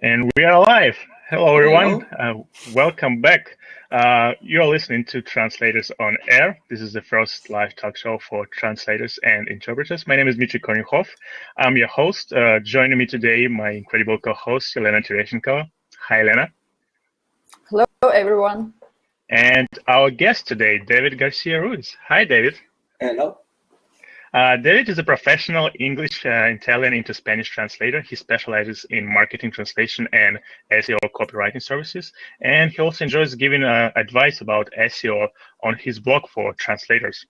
And we are live. Hello, everyone. Hello. Welcome back. You're listening to Translators On Air. This is the first live talk show for translators and interpreters. My name is Dmitry I'm your host. Joining me today, my incredible co-host, Elena Tereshenko. Hi, Elena. Hello, everyone. And our guest today, David Garcia Ruiz. Hi, David. Hello. David is a professional English, Italian into Spanish translator. He specializes in marketing translation and SEO copywriting services. And he also enjoys giving advice about SEO on his blog for translators,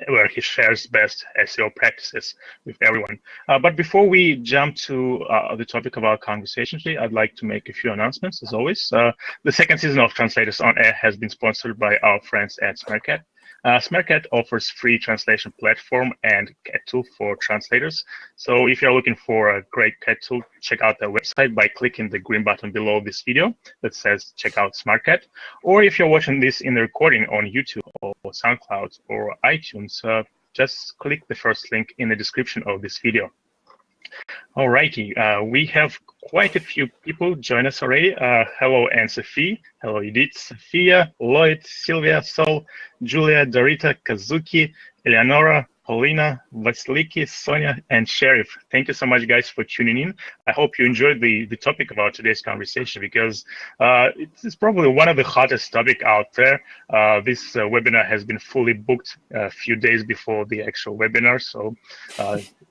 where he shares best SEO practices with everyone. But before we jump to the topic of our conversation today, I'd like to make a few announcements, as always. The second season of Translators On Air has been sponsored by our friends at Smartcat. Smartcat offers free translation platform and CAT tool for translators. So if you're looking for a great CAT tool, check out their website by clicking the green button below this video that says check out Smartcat. Or if you're watching this in the recording on YouTube or SoundCloud or iTunes, just click the first link in the description of this video. Alrighty, we have quite a few people join us already. Hello, Anne-Sophie. Hello, Edith, Sophia, Lloyd, Sylvia, Sol, Julia, Dorita, Kazuki, Eleonora, Paulina, Vasiliki, Sonia, and Sheriff. Thank you so much, guys, for tuning in. I hope you enjoyed the topic about today's conversation because it's probably one of the hottest topics out there. This webinar has been fully booked a few days before the actual webinar, so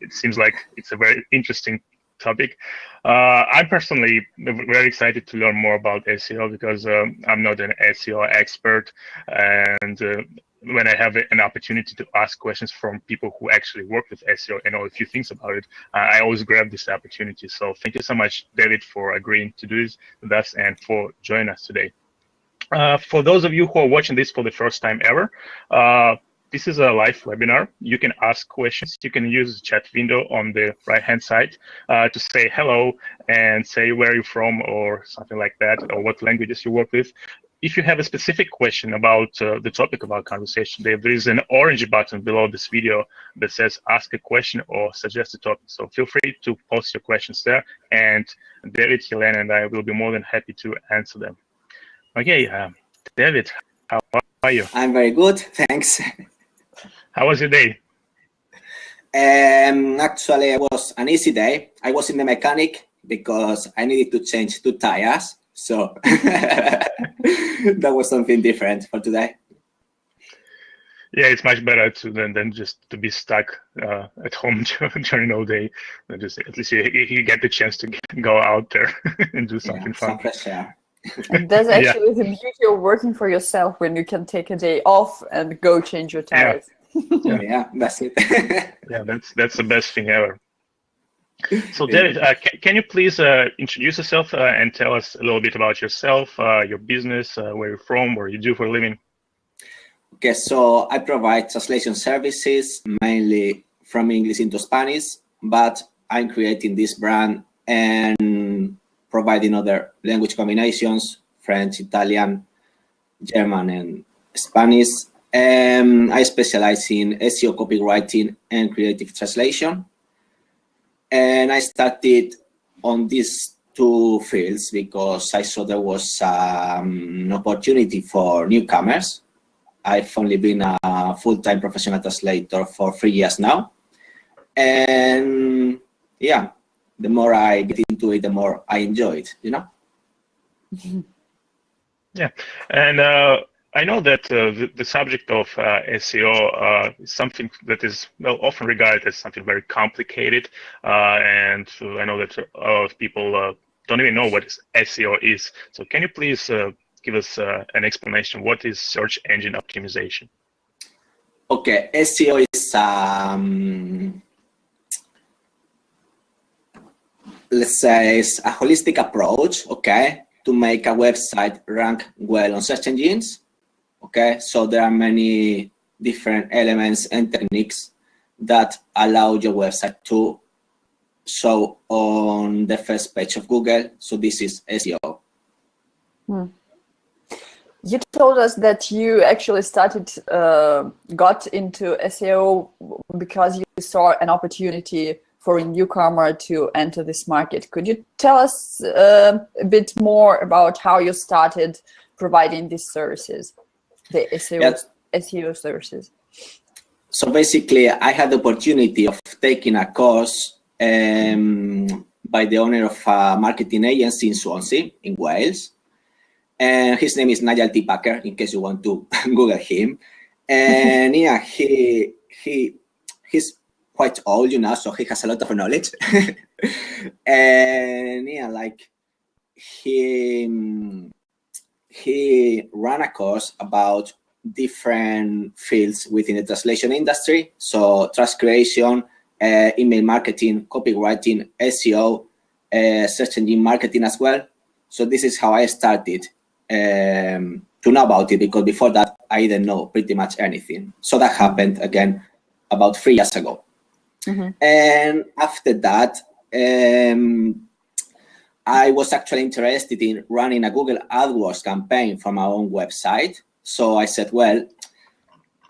it seems like it's a very interesting topic. I'm personally very excited to learn more about SEO because I'm not an SEO expert, and when I have an opportunity to ask questions from people who actually work with SEO and know a few things about it, I always grab this opportunity. So thank you so much, David, for agreeing to do this with us and for joining us today. For those of you who are watching this for the first time ever, this is a live webinar. You can ask questions. You can use the chat window on the right-hand side to say hello and say where you're from or something like that, or what languages you work with. If you have a specific question about the topic of our conversation, there is an orange button below this video that says ask a question or suggest a topic. So feel free to post your questions there, and David, Helena, and I will be more than happy to answer them. Okay, David, how are you? I'm very good, thanks. How was your day? Actually, it was an easy day. I was in the mechanic because I needed to change 2 tires. So that was something different for today. Yeah, it's much better than just to be stuck at home during all day. Just at least you get the chance to go out there and do something fun. Some fresh air. And that's actually the beauty of working for yourself when you can take a day off and go change your tires. Yeah, that's it. Yeah, that's the best thing ever. So David, can you please introduce yourself and tell us a little bit about yourself, your business, where you're from, what you do for a living? Okay, so I provide translation services, mainly from English into Spanish, but I'm creating this brand and providing other language combinations, French, Italian, German, and Spanish. I specialize in SEO copywriting and creative translation. And I started on these 2 fields because I saw there was an opportunity for newcomers. I've only been a full-time professional translator for 3 years now. And yeah, the more I get into it, the more I enjoy it, you know? Yeah, and I know that the subject of SEO is something that is often regarded as something very complicated, and I know that a lot of people don't even know what SEO is. So can you please give us an explanation? What is search engine optimization? Okay, SEO is let's say it's a holistic approach, okay, to make a website rank well on search engines. Okay, so there are many different elements and techniques that allow your website to show on the first page of Google. So this is SEO. You told us that you actually got into SEO because you saw an opportunity for a newcomer to enter this market. Could you tell us a bit more about how you started providing these services, the SEO services? So basically, I had the opportunity of taking a course by the owner of a marketing agency in Swansea, in Wales. And his name is Nigel T. Packer, in case you want to Google him. And yeah, he's quite old, you know, so he has a lot of knowledge. And yeah, like he ran a course about different fields within the translation industry. So trust creation, email marketing, copywriting, SEO, search engine marketing as well. So this is how I started to know about it, because before that, I didn't know pretty much anything. So that happened again about 3 years ago. And after that, I was actually interested in running a Google AdWords campaign for my own website. So I said, well,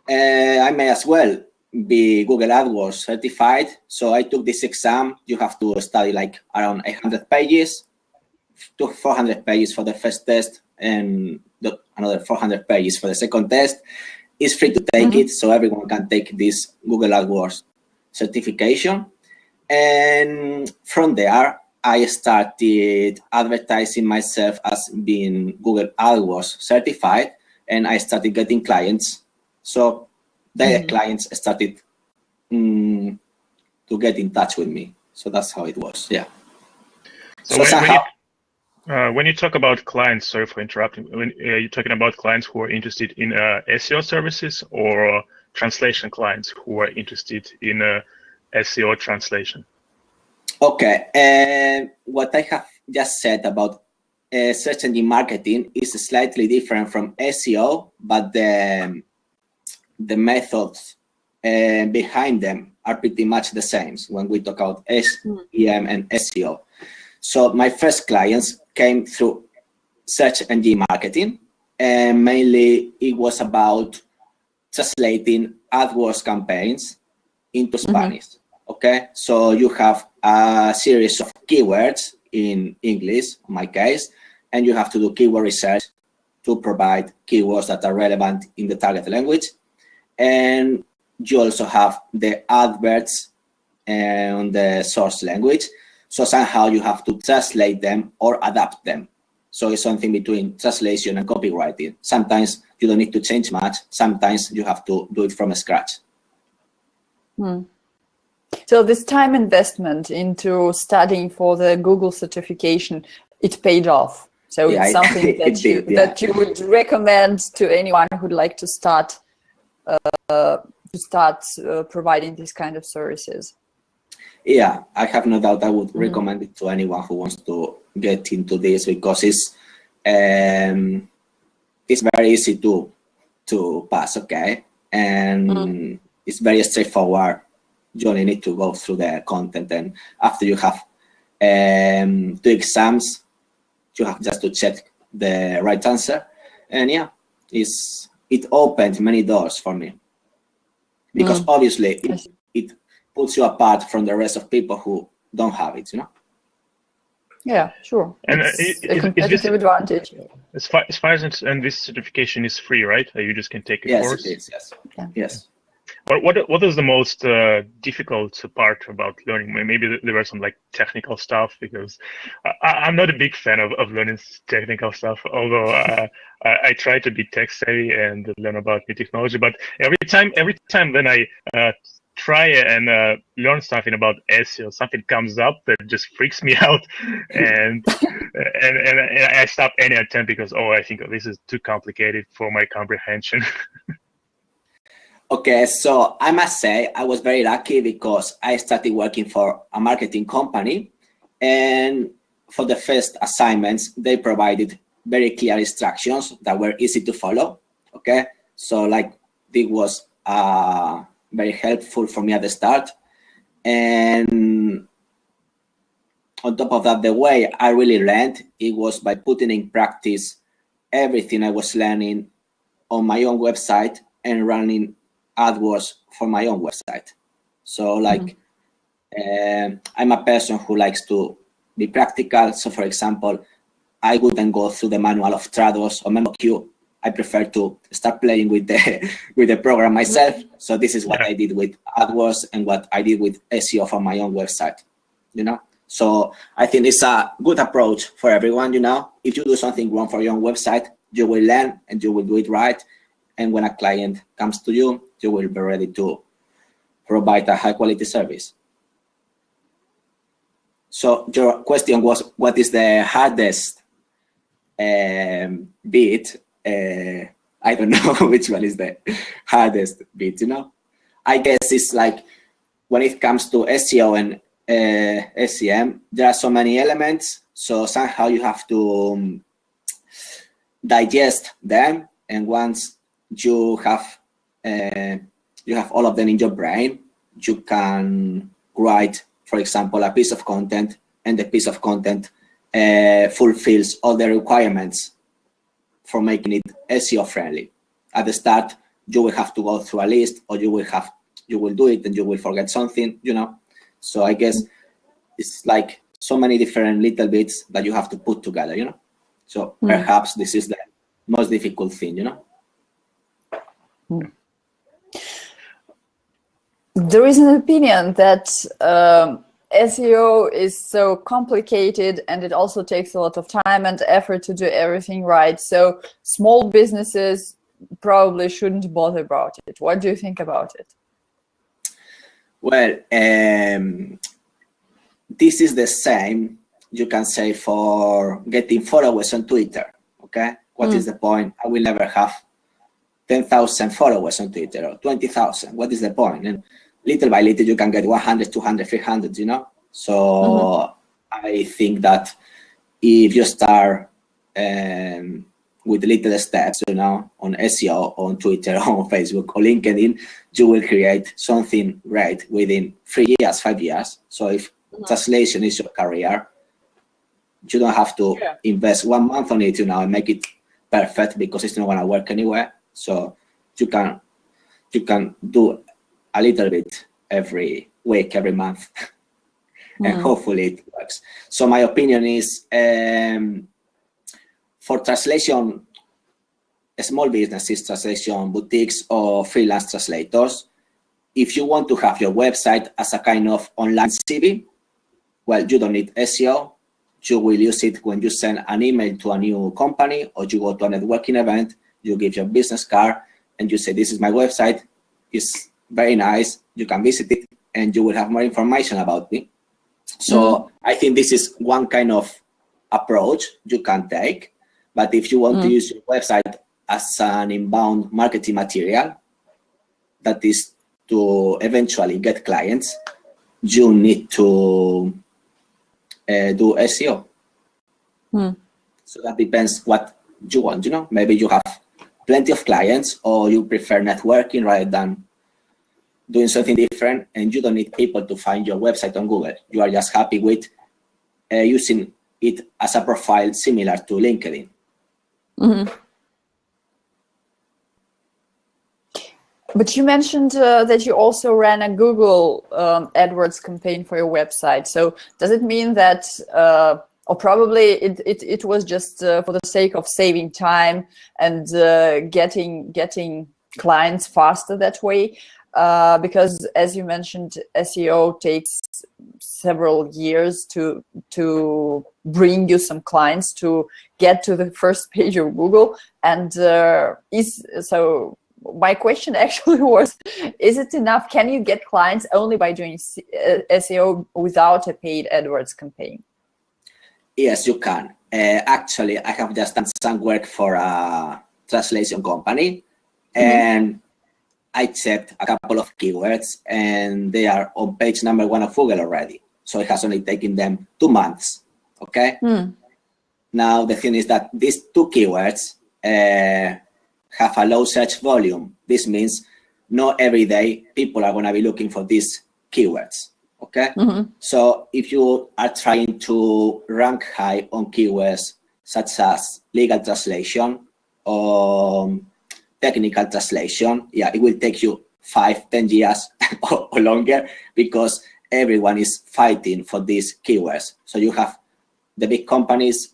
I may as well be Google AdWords certified. So I took this exam. You have to study like around 800 pages, to 400 pages for the first test, and another 400 pages for the second test. It's free to take it, so everyone can take this Google AdWords certification. And from there, I started advertising myself as being Google AdWords certified, and I started getting clients. So the clients started to get in touch with me. So that's how it was, yeah. So when you talk about clients, sorry for interrupting, when you're talking about clients who are interested in SEO services, or translation clients who are interested in SEO translation? Okay, what I have just said about search engine marketing is slightly different from SEO, but the methods behind them are pretty much the same when we talk about SEM and SEO. So my first clients came through search engine marketing, and mainly it was about translating AdWords campaigns into Spanish. Okay, so you have a series of keywords in English, in my case, and you have to do keyword research to provide keywords that are relevant in the target language. And you also have the adverts on the source language. So somehow you have to translate them or adapt them. So it's something between translation and copywriting. Sometimes you don't need to change much. Sometimes you have to do it from scratch. So this time investment into studying for the Google certification, it paid off. So it's something that you would recommend to anyone who'd like to start providing these kind of services. Yeah, I have no doubt I would recommend it to anyone who wants to get into this, because it's very easy to pass, okay? And it's very straightforward. You only need to go through the content, and after you have 2 exams, you have just to check the right answer. And yeah, it opened many doors for me, because obviously it puts you apart from the rest of people who don't have it, you know? Yeah, sure. And it's a competitive advantage. As far as and this certification is free, right? You just can take a course? Yes, it is, yes. Yeah. Yes. What is the most difficult part about learning? Maybe there are some like technical stuff, because I'm not a big fan of learning technical stuff, although I try to be tech savvy and learn about new technology. But every time then I try and learn something about SEO, something comes up that just freaks me out, and I stop any attempt because I think this is too complicated for my comprehension. Okay, so I must say I was very lucky, because I started working for a marketing company, and for the first assignments, they provided very clear instructions that were easy to follow. Okay, so like it was very helpful for me at the start. And on top of that, the way I really learned, it was by putting in practice everything I was learning on my own website and running AdWords for my own website. So like I'm a person who likes to be practical. So for example, I wouldn't go through the manual of Trados or MemoQ. I prefer to start playing with the program myself. So this is what I did with AdWords and what I did with SEO for my own website, So I think it's a good approach for everyone, If you do something wrong for your own website, you will learn and you will do it right. And when a client comes to you, you will be ready to provide a high quality service. So your question was, what is the hardest bit? I don't know which one is the hardest bit, I guess it's like when it comes to SEO and SEM, there are so many elements. So somehow you have to digest them. And once you have all of them in your brain, you can write, for example, a piece of content, and the piece of content fulfills all the requirements for making it SEO friendly. At the start, you will have to go through a list, or you will do it and you will forget something, So I guess it's like so many different little bits that you have to put together, So perhaps this is the most difficult thing, There is an opinion that SEO is so complicated and it also takes a lot of time and effort to do everything right. So small businesses probably shouldn't bother about it. What do you think about it? Well, this is the same, you can say, for getting followers on Twitter, okay? What is the point? I will never have 10,000 followers on Twitter or 20,000. What is the point? And little by little, you can get 100, 200, 300, So I think that if you start with little steps, on SEO, on Twitter, on Facebook, or LinkedIn, you will create something great within 3 years, 5 years. So if translation is your career, you don't have to invest 1 month on it, and make it perfect, because it's not going to work anywhere. So you can do a little bit every week, every month, and hopefully it works. So my opinion is, for translation, small businesses, translation boutiques, or freelance translators, if you want to have your website as a kind of online CV, well, you don't need SEO. You will use it when you send an email to a new company, or you go to a networking event, you give your business card, and you say, this is my website. It's very nice. You can visit it, and you will have more information about me. So I think this is one kind of approach you can take. But if you want to use your website as an inbound marketing material, that is to eventually get clients, you need to do SEO. So that depends what you want, Maybe you have plenty of clients, or you prefer networking rather than doing something different, and you don't need people to find your website on Google. You are just happy with using it as a profile similar to LinkedIn. But you mentioned that you also ran a Google AdWords campaign for your website. So does it mean that, or probably it was just for the sake of saving time and getting clients faster that way? Because as you mentioned, SEO takes several years to bring you some clients to get to the first page of Google. And so my question actually was, is it enough? Can you get clients only by doing SEO without a paid AdWords campaign? Yes, you can. Actually, I have just done some work for a translation company, and I checked a couple of keywords, and they are on page number 1 of Google already. So it has only taken them 2 months, okay? Now, the thing is that these 2 keywords have a low search volume. This means not every day people are going to be looking for these keywords, okay? So if you are trying to rank high on keywords such as legal translation or technical translation, it will take you 5-10 years or longer, because everyone is fighting for these keywords. So you have the big companies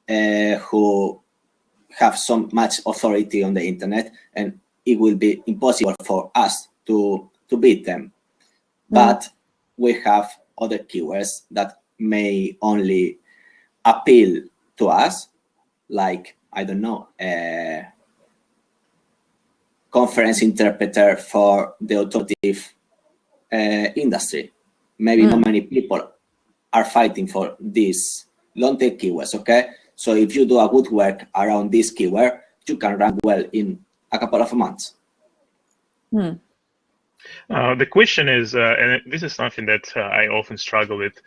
who have so much authority on the internet, and it will be impossible for us to beat them. But we have other keywords that may only appeal to us, like, I don't know, conference interpreter for the automotive industry. Maybe not many people are fighting for these long-tail keywords, okay? So if you do a good work around this keyword, you can rank well in a couple of months. The question is, and this is something that I often struggle with,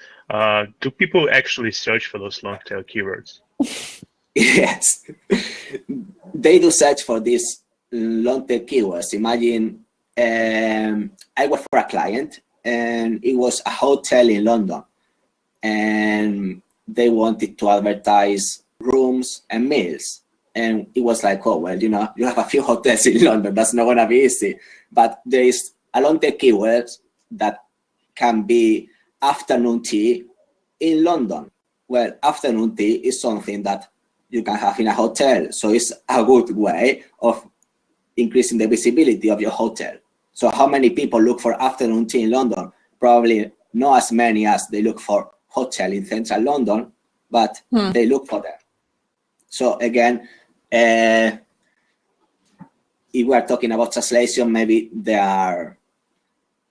do people actually search for those long-tail keywords? Yes, they do search for these long-tail keywords. Imagine I work for a client, and it was a hotel in London, and they wanted to advertise rooms and meals. And it was like, oh, well, you know, you have a few hotels in London, that's not gonna be easy. But there is a long-tail keyword that can be afternoon tea in London. Well, afternoon tea is something that you can have in a hotel. So it's a good way of increasing the visibility of your hotel. So how many people look for afternoon tea in London? Probably not as many as they look for hotel in central London, but they look for them. So again, if we are talking about translation, maybe they are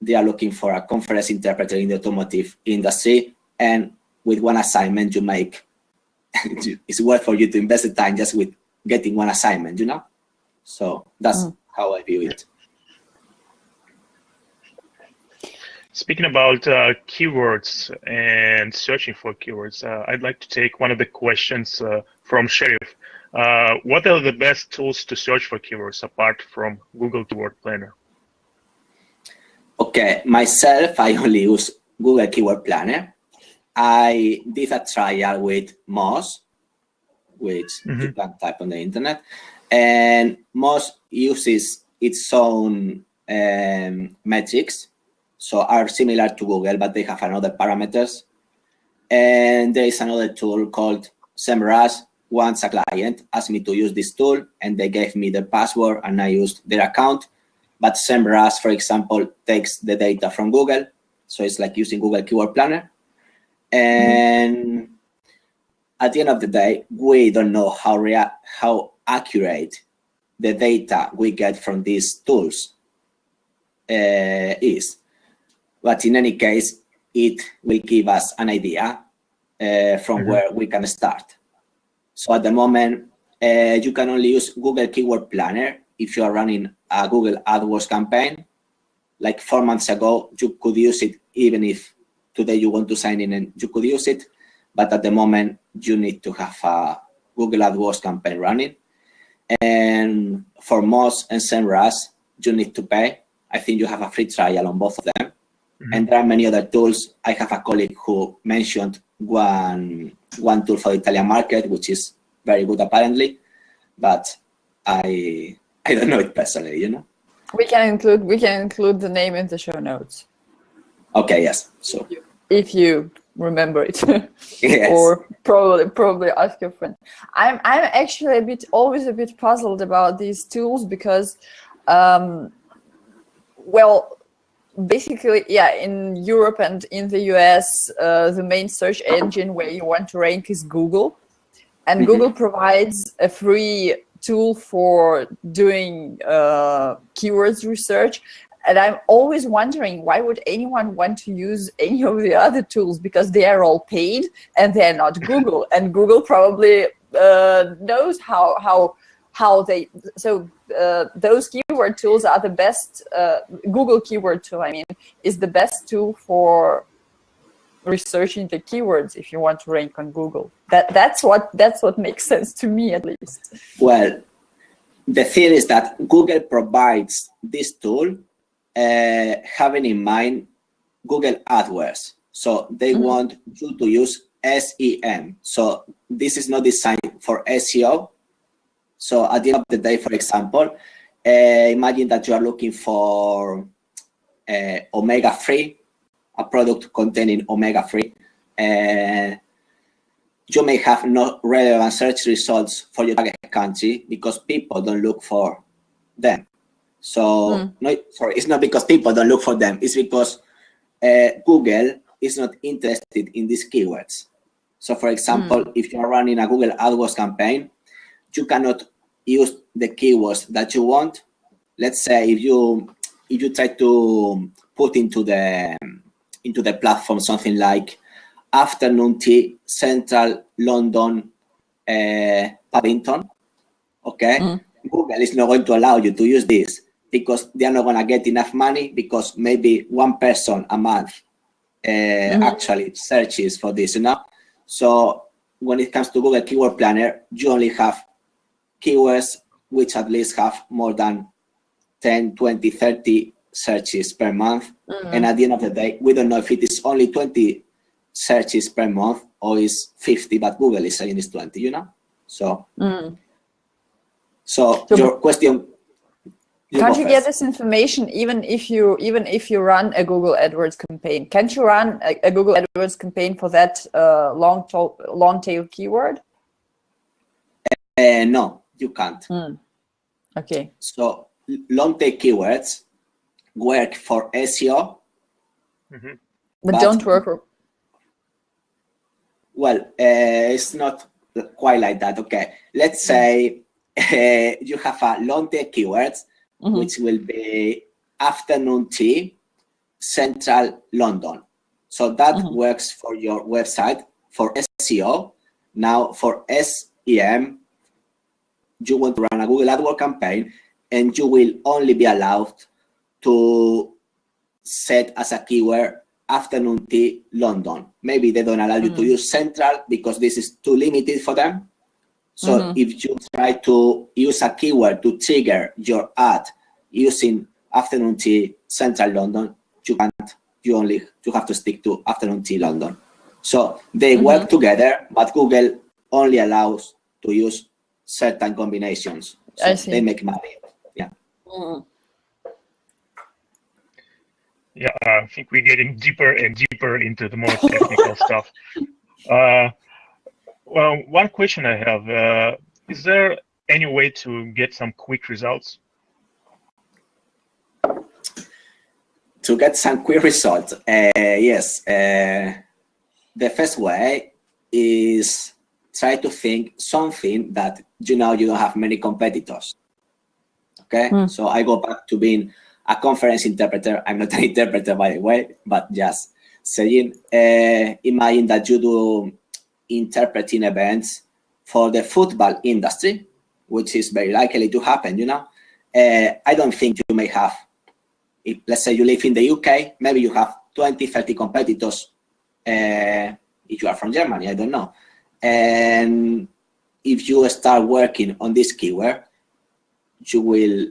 looking for a conference interpreter in the automotive industry, and with one assignment you make, it's worth for you to invest the time just with getting one assignment, you know? So that's how I view it. Speaking about keywords and searching for keywords, I'd like to take one of the questions from Sheriff. What are the best tools to search for keywords apart from Google Keyword Planner? Okay, myself, I only use Google Keyword Planner. I did a trial with Moz, which you can type on the internet. And Moz uses its own metrics, so are similar to Google, but they have another parameters. And there is another tool called SEMrush. Once a client asked me to use this tool, and they gave me the password, and I used their account. But SEMrush, for example, takes the data from Google, so it's like using Google Keyword Planner. And at the end of the day, we don't know how accurate the data we get from these tools is. But in any case, it will give us an idea from where we can start. So at the moment, you can only use Google Keyword Planner if you are running a Google AdWords campaign. Like 4 months ago, you could use it even if today you want to sign in and you could use it. But at the moment, you need to have a Google AdWords campaign running. And for Moz and SEMrush, you need to pay. I think you have a free trial on both of them. And there are many other tools. I have a colleague who mentioned one tool for the Italian market, which is very good apparently, but I don't know it personally, you know. We can include the name in the show notes. Okay, yes. So if you remember it, yes. Or probably ask your friend. I'm actually always a bit puzzled about these tools because, well, basically, yeah, in Europe and in the US, the main search engine where you want to rank is Google, and Google provides a free tool for doing keywords research. And I'm always wondering, why would anyone want to use any of the other tools? Because they are all paid and they're not Google. And Google probably knows how they, so those keyword tools are the best, Google keyword tool, I mean, is the best tool for researching the keywords if you want to rank on Google. That's what makes sense to me, at least. Well, the thing is that Google provides this tool having in mind Google AdWords. So they want you to use SEM. So this is not designed for SEO. So at the end of the day, for example, imagine that you are looking for omega-3 a product containing omega-3, you may have no relevant search results for your target country because people don't look for them. So, no, sorry, it's not because people don't look for them. It's because Google is not interested in these keywords. So, for example, if you are running a Google AdWords campaign, you cannot use the keywords that you want. Let's say if you try to put into the platform something like afternoon tea, Central London, Paddington, okay? Google is not going to allow you to use this because they are not going to get enough money because maybe one person a month actually searches for this, you know? So when it comes to Google Keyword Planner, you only have keywords which at least have more than 10, 20, 30 searches per month. And at the end of the day, we don't know if it is only 20 searches per month or is 50, but Google is saying it's 20, you know? So, so your question. Can't you get this information even if you run a Google AdWords campaign? Can't you run a Google AdWords campaign for that long tail keyword? No, you can't. Okay. So long tail keywords work for SEO, but don't work. Well, it's not quite like that. Okay, let's say you have a long tail keywords, which will be afternoon tea, Central London. So that works for your website for SEO. Now for SEM, you want to run a Google AdWords campaign and you will only be allowed to set as a keyword afternoon tea, London. Maybe they don't allow you to use Central because this is too limited for them. So if you try to use a keyword to trigger your ad using afternoon tea, Central London, you can't. You have to stick to afternoon tea, London. So they work together, but Google only allows to use certain combinations. So I see. They make money. Yeah. Yeah, I think we're getting deeper and deeper into the more technical stuff. Well, one question I have, is there any way to get some quick results? To get some quick results, yes. The first way is try to think something that you know you don't have many competitors. Okay, so I go back to being a conference interpreter. I'm not an interpreter, by the way, but just saying, imagine that you do interpreting events for the football industry, which is very likely to happen, you know. I don't think you may have, if, let's say you live in the UK, maybe you have 20, 30 competitors if you are from Germany, I don't know. And if you start working on this keyword, you will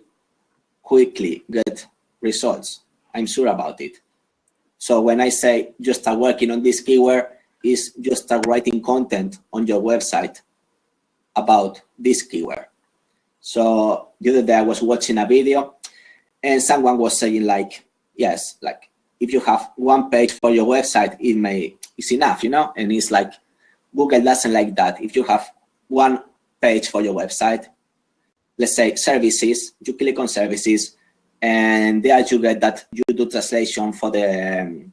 quickly get results. I'm sure about it. So when I say just start working on this keyword, is just start writing content on your website about this keyword. So the other day I was watching a video and someone was saying like, yes, like if you have one page for your website, it's enough, you know? And it's like, Google doesn't like that. If you have one page for your website, let's say services, you click on services, and there you get that you do translation for the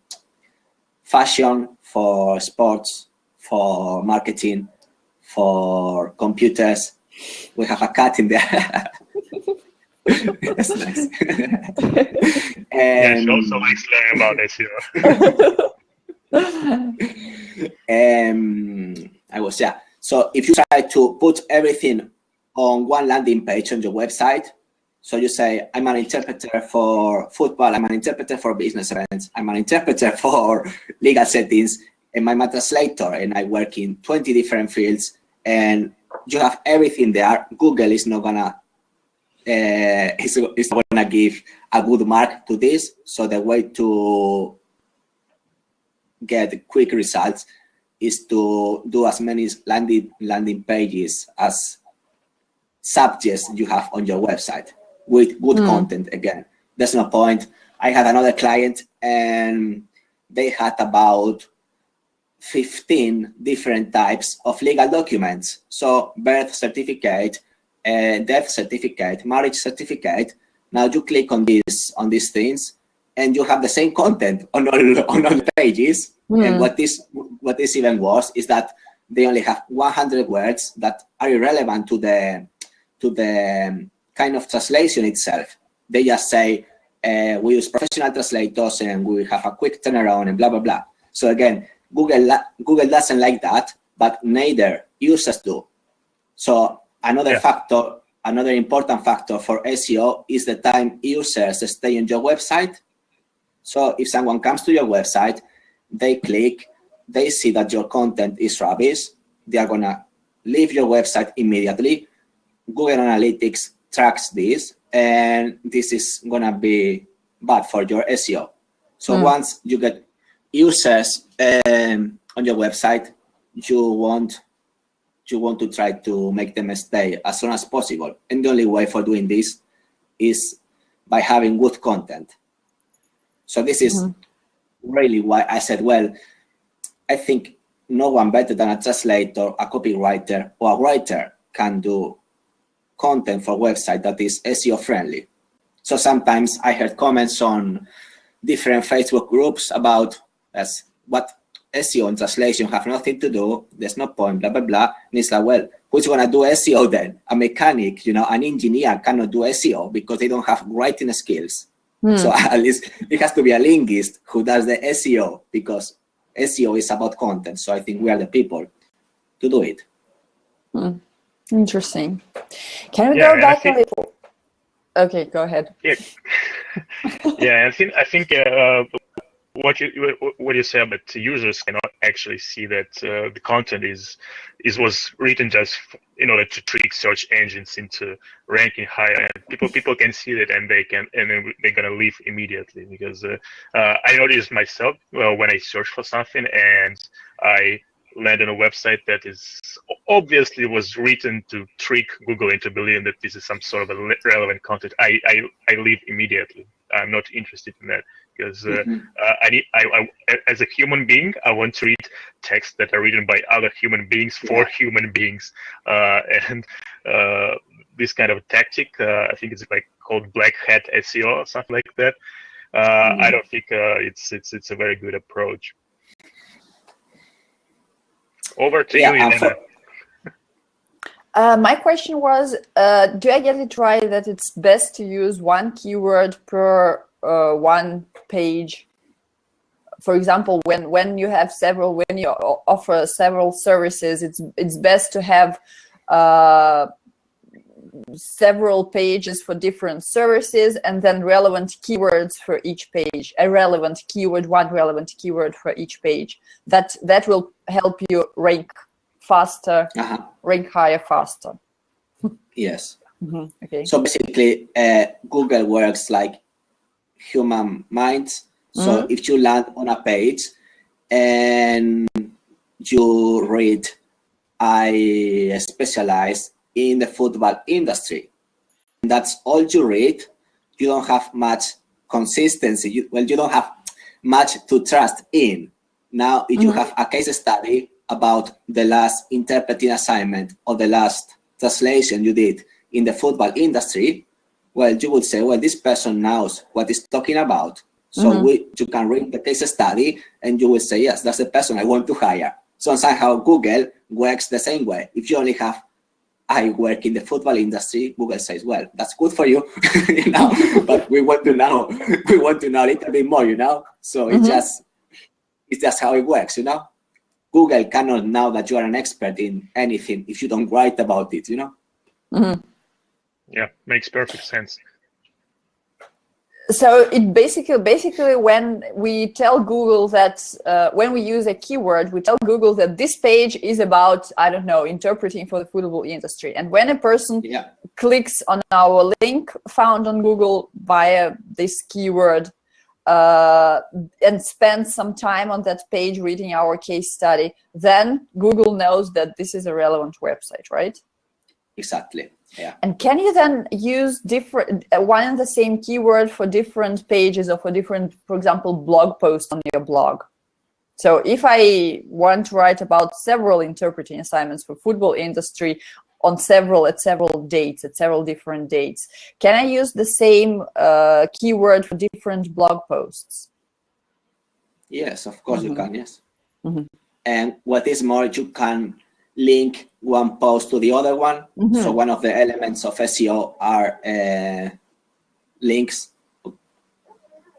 fashion, for sports, for marketing, for computers. We have a cat in there. That's nice. Yeah, she also likes learning about SEO. So if you try to put everything on one landing page on your website, so you say, I'm an interpreter for football, I'm an interpreter for business events, I'm an interpreter for legal settings, and I'm a translator, and I work in 20 different fields, and you have everything there. Google is not gonna give a good mark to this. So the way to get quick results is to do as many landing pages as subjects you have on your website with good content. Again, there's no point. I had another client and they had about 15 different types of legal documents. So birth certificate, death certificate, marriage certificate. Now you click on these things, and you have the same content on all the pages. And what is even worse is that they only have 100 words that are irrelevant to the kind of translation itself. They just say, we use professional translators and we have a quick turnaround and blah, blah, blah. So again, Google doesn't like that, but neither users do. So another important factor for SEO is the time users stay on your website. So if someone comes to your website, they click, they see that your content is rubbish, they are gonna leave your website immediately. Google Analytics tracks this, and this is gonna be bad for your SEO. So once you get users on your website, you want to try to make them stay as soon as possible. And the only way for doing this is by having good content. So this is really why I said, well, I think no one better than a translator, a copywriter, or a writer can do content for website that is SEO friendly. So sometimes I heard comments on different Facebook groups about what SEO and translation have nothing to do, there's no point, blah, blah, blah. And it's like, well, who's gonna do SEO then? A mechanic, an engineer cannot do SEO because they don't have writing skills. So at least it has to be a linguist who does the SEO, because SEO is about content. So I think we are the people to do it. Interesting. Can we go back a little? Okay, go ahead. Yeah, I think what you say about the users cannot actually see that the content was written just in order to trick search engines into ranking higher, and people can see that, and they're gonna leave immediately, because I noticed myself when I search for something and I land on a website that is obviously was written to trick Google into believing that this is some sort of a relevant content, I leave immediately. I'm not interested in that, because as a human being, I want to read texts that are written by other human beings for human beings, and this kind of tactic, I think it's called black hat SEO or something like that. I don't think it's a very good approach. Over to you, Elena. My question was, do I get it right that it's best to use one keyword per one page? For example, when you offer several services, it's best to have several pages for different services, and then relevant keywords for each page. A relevant keyword, one relevant keyword for each page. That will help you rank faster, rank higher faster. Yes. Okay. So basically, Google works like human minds. So if you land on a page and you read, I specialize in the football industry, and that's all you read, you don't have much consistency. You don't have much to trust in. Now, if you have a case study about the last interpreting assignment or the last translation you did in the football industry, well, you would say, well, this person knows what he's talking about. So you can read the case study and you will say, yes, that's the person I want to hire. So somehow Google works the same way. If you only have, I work in the football industry, Google says, well, that's good for you, but we want to know a little bit more, So it's just how it works, Google cannot know that you are an expert in anything if you don't write about it, Yeah, makes perfect sense. So it basically when we tell Google that when we use a keyword, we tell Google that this page is about, I don't know, interpreting for the football industry. And when a person clicks on our link found on Google via this keyword and spends some time on that page reading our case study, then Google knows that this is a relevant website, right? Exactly. Yeah. And can you then use different one and the same keyword for different pages or for different, for example, blog posts on your blog? So if I want to write about several interpreting assignments for football industry at several dates, at several different dates, can I use the same keyword for different blog posts? Yes, of course you can, yes. Mm-hmm. And what is more, you can link one post to the other one. Mm-hmm. So one of the elements of SEO are links,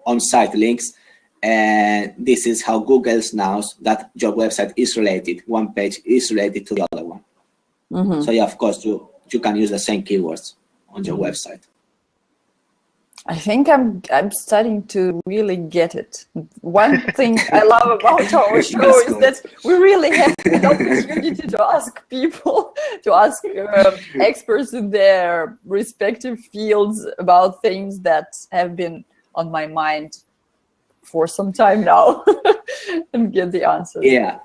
on-site links. And this is how Google knows that your website is related. One page is related to the other one. Mm-hmm. So yeah, of course, you can use the same keywords on your website. I think I'm starting to really get it. One thing I love about our show is that we really have the opportunity to ask people, to ask experts in their respective fields about things that have been on my mind for some time now and get the answers. Yeah.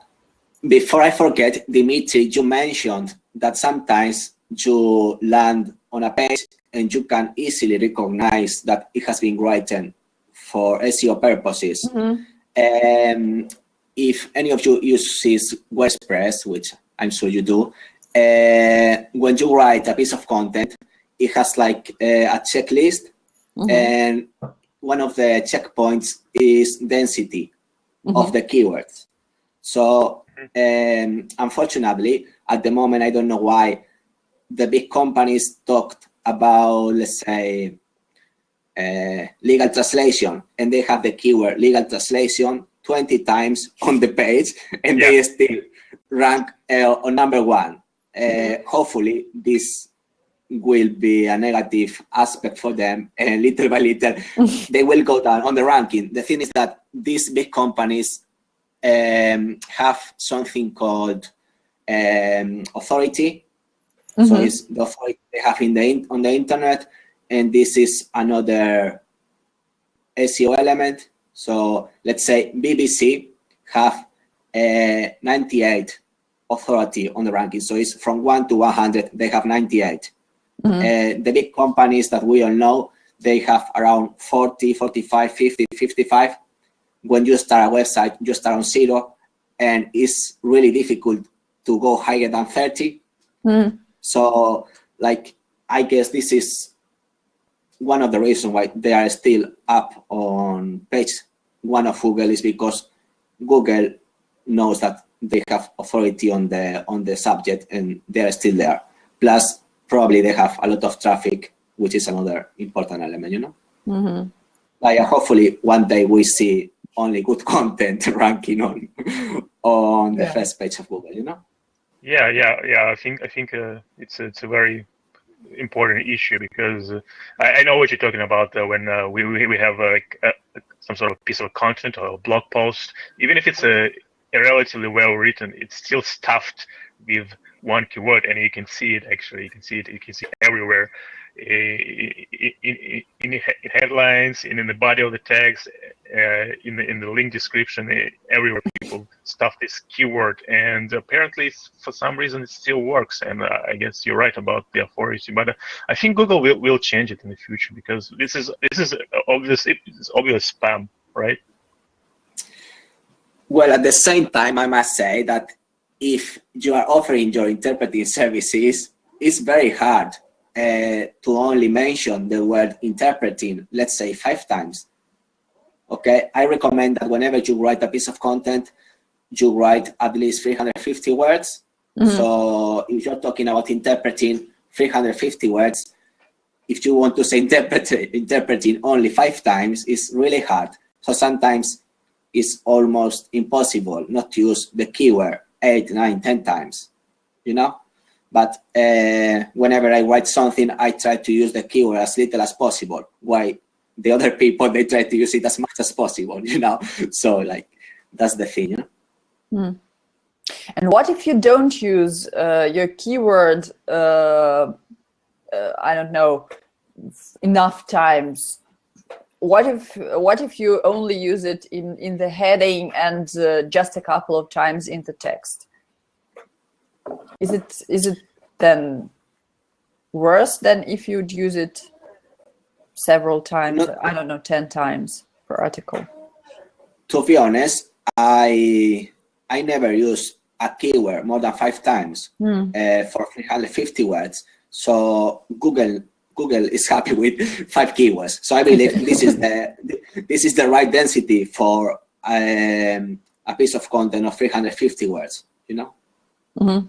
Before I forget, Dmitry, you mentioned that sometimes you land on a page and you can easily recognize that it has been written for SEO purposes. Mm-hmm. If any of you uses WordPress, which I'm sure you do, when you write a piece of content, it has like a checklist, mm-hmm. and one of the checkpoints is density mm-hmm. of the keywords. So unfortunately, at the moment, I don't know why the big companies talked about, let's say, legal translation, and they have the keyword legal translation 20 times on the page, and they still rank on #1. Hopefully, this will be a negative aspect for them, and little by little, they will go down on the ranking. The thing is that these big companies have something called authority. Mm-hmm. So it's the authority they have on the internet, and this is another SEO element. So let's say BBC have 98 authority on the ranking. So it's from 1 to 100, they have 98. Mm-hmm. The big companies that we all know, they have around 40, 45, 50, 55. When you start a website, you start on 0, and it's really difficult to go higher than 30. Mm-hmm. So, like, I guess this is one of the reasons why they are still up on page 1 of Google, is because Google knows that they have authority on the subject, and they are still there. Plus, probably they have a lot of traffic, which is another important element, you know? Mm-hmm. Like, hopefully one day we see only good content ranking on the first page of Google, you know? Yeah. I think it's a very important issue, because I know what you're talking about when we have some sort of piece of content or a blog post. Even if it's a relatively well written, it's still stuffed with one keyword, and you can see it. Actually, you can see it everywhere, in headlines, in the body of the text, in the link description. Everywhere people stuff this keyword, and apparently for some reason it still works. And I guess you're right about the authority, but I think Google will change it in the future, because this is obvious. It's obvious spam, right? Well, at the same time, I must say that if you are offering your interpreting services, it's very hard to only mention the word interpreting, let's say 5 times. Okay, I recommend that whenever you write a piece of content, you write at least 350 words. Mm-hmm. So if you're talking about interpreting 350 words, if you want to say interpreting only 5 times, it's really hard. So sometimes it's almost impossible not to use the keyword 8, 9, 10 times, you know? But whenever I write something, I try to use the keyword as little as possible. Why the other people, they try to use it as much as possible, you know? So, like, that's the thing, you know? Mm. And what if you don't use your keyword, I don't know, enough times? What if you only use it in the heading and just a couple of times in the text? Is it then worse than if you'd use it several times? I don't know, 10 times per article. To be honest, I never use a keyword more than 5 times for 350 words. So Google is happy with 5 keywords. So I believe this is the right density for a piece of content of 350 words. You know. Mm-hmm.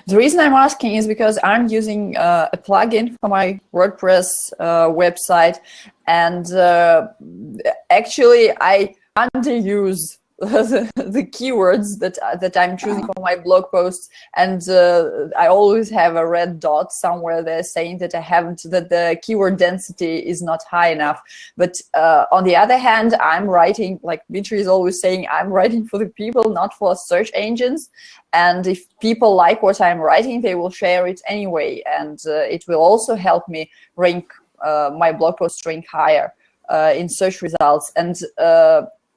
The reason I'm asking is because I'm using a plugin for my WordPress website, and actually I underuse the keywords that I'm choosing for my blog posts, and I always have a red dot somewhere there saying that that the keyword density is not high enough. But on the other hand, I'm writing, like Dmitry is always saying, I'm writing for the people, not for search engines. And if people like what I'm writing, they will share it anyway, and it will also help me rank my blog posts rank higher in search results. And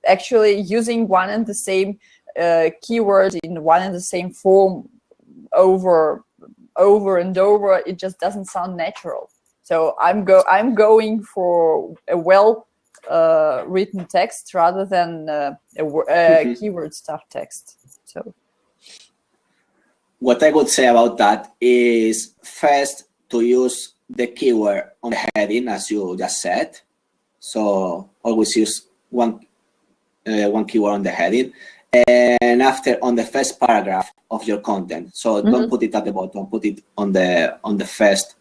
actually using one and the same keyword in one and the same form over and over, it just doesn't sound natural. So I'm going for a well written text rather than a keyword stuffed text. So what I would say about that is, first, to use the keyword on the heading, as you just said. So always use one keyword on the heading, and after on the first paragraph of your content. So don't put it at the bottom, put it on the first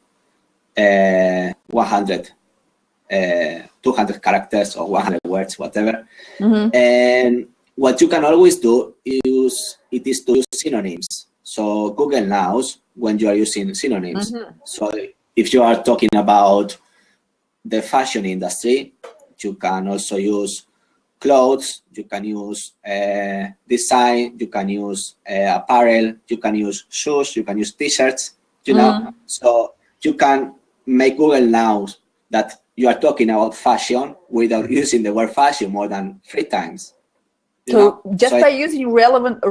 100, 200 characters or 100 words, whatever. And what you can always do is to use synonyms. So Google knows when you are using synonyms. So if you are talking about the fashion industry, you can also use clothes, you can use design, you can use apparel, you can use shoes, you can use t-shirts, you know. So you can make Google know that you are talking about fashion without using the word fashion more than 3 times. So just by using relevant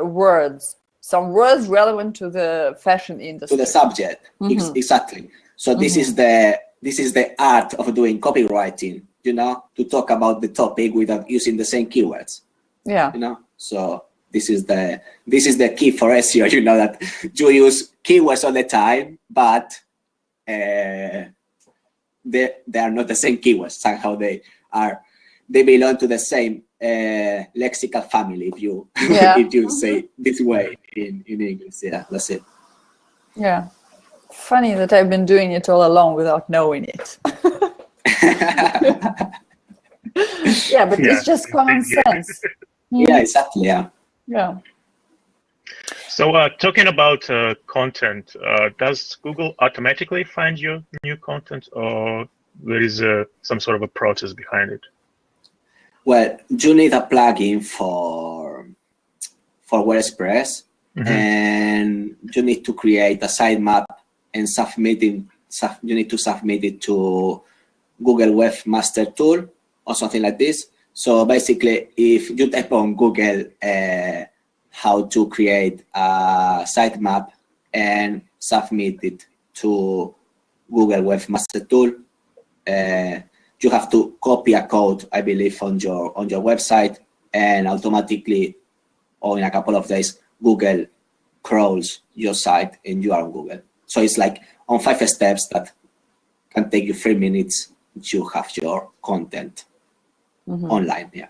words, some words relevant to the fashion industry. To the subject, exactly. So this is the art of doing copywriting, you know, to talk about the topic without using the same keywords. Yeah. You know, so this is the key for SEO, you know, that you use keywords all the time, but they are not the same keywords. Somehow they belong to the same lexical family, if you if you say this way in English. Yeah, that's it. Yeah. Funny that I've been doing it all along without knowing it. Yeah, but it's just common sense. Yeah, exactly. Yeah. Yeah. So talking about content, does Google automatically find your new content, or there is some sort of a process behind it? Well, you need a plugin for WordPress, and you need to create a sitemap and you need to submit it to Google Webmaster Tool or something like this. So basically, if you type on Google how to create a sitemap and submit it to Google Webmaster Tool, you have to copy a code, I believe, on your website, and automatically, or in a couple of days, Google crawls your site and you are on Google. So it's like on 5 steps that can take you 3 minutes. You have your content online. Yeah,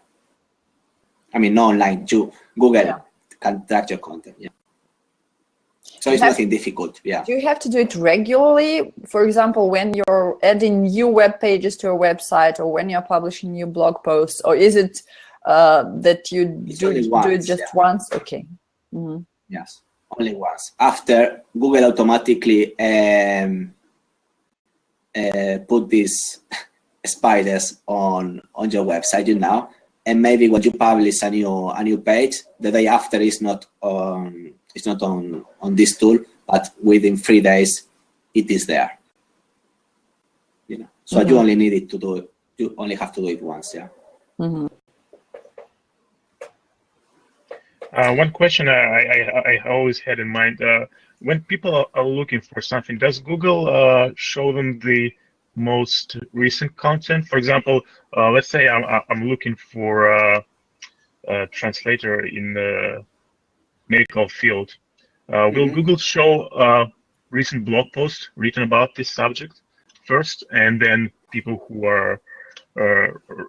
I mean, not online. Google can track your content. Yeah. So it's nothing difficult. Yeah. Do you have to do it regularly? For example, when you're adding new web pages to a website, or when you're publishing new blog posts, or is it that you do it just once? Okay. Yes, only once. After Google automatically put these spiders on your website, you know, and maybe when you publish a new page, the day after is not on this tool, but within 3 days it is there. You know, so you only need it to do it. You only have to do it once. Yeah. One question I always had in mind, when people are looking for something, does Google show them the most recent content? For example, let's say I'm looking for a translator in the medical field. Will Google show recent blog posts written about this subject first, and then people who are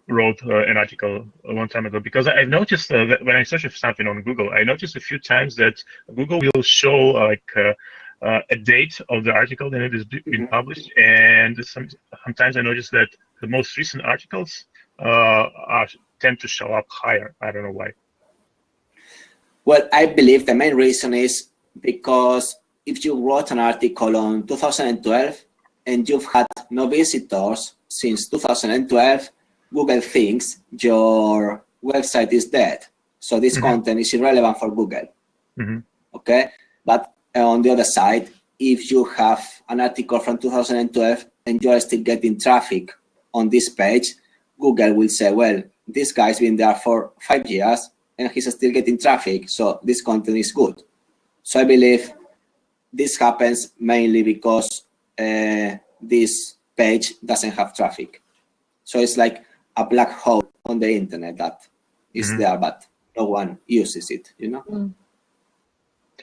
wrote an article a long time ago? Because I've noticed that when I search for something on Google, I noticed a few times that Google will show like a date of the article that it has been published, and sometimes I notice that the most recent articles tend to show up higher. I don't know why. Well, I believe the main reason is because if you wrote an article on 2012 and you've had no visitors since 2012, Google thinks your website is dead. So this content is irrelevant for Google. Okay? But on the other side, if you have an article from 2012 and you are still getting traffic on this page, Google will say, well, this guy's been there for 5 years and he's still getting traffic, so this content is good. So I believe this happens mainly because this page doesn't have traffic. So it's like a black hole on the internet that is there, but no one uses it, you know?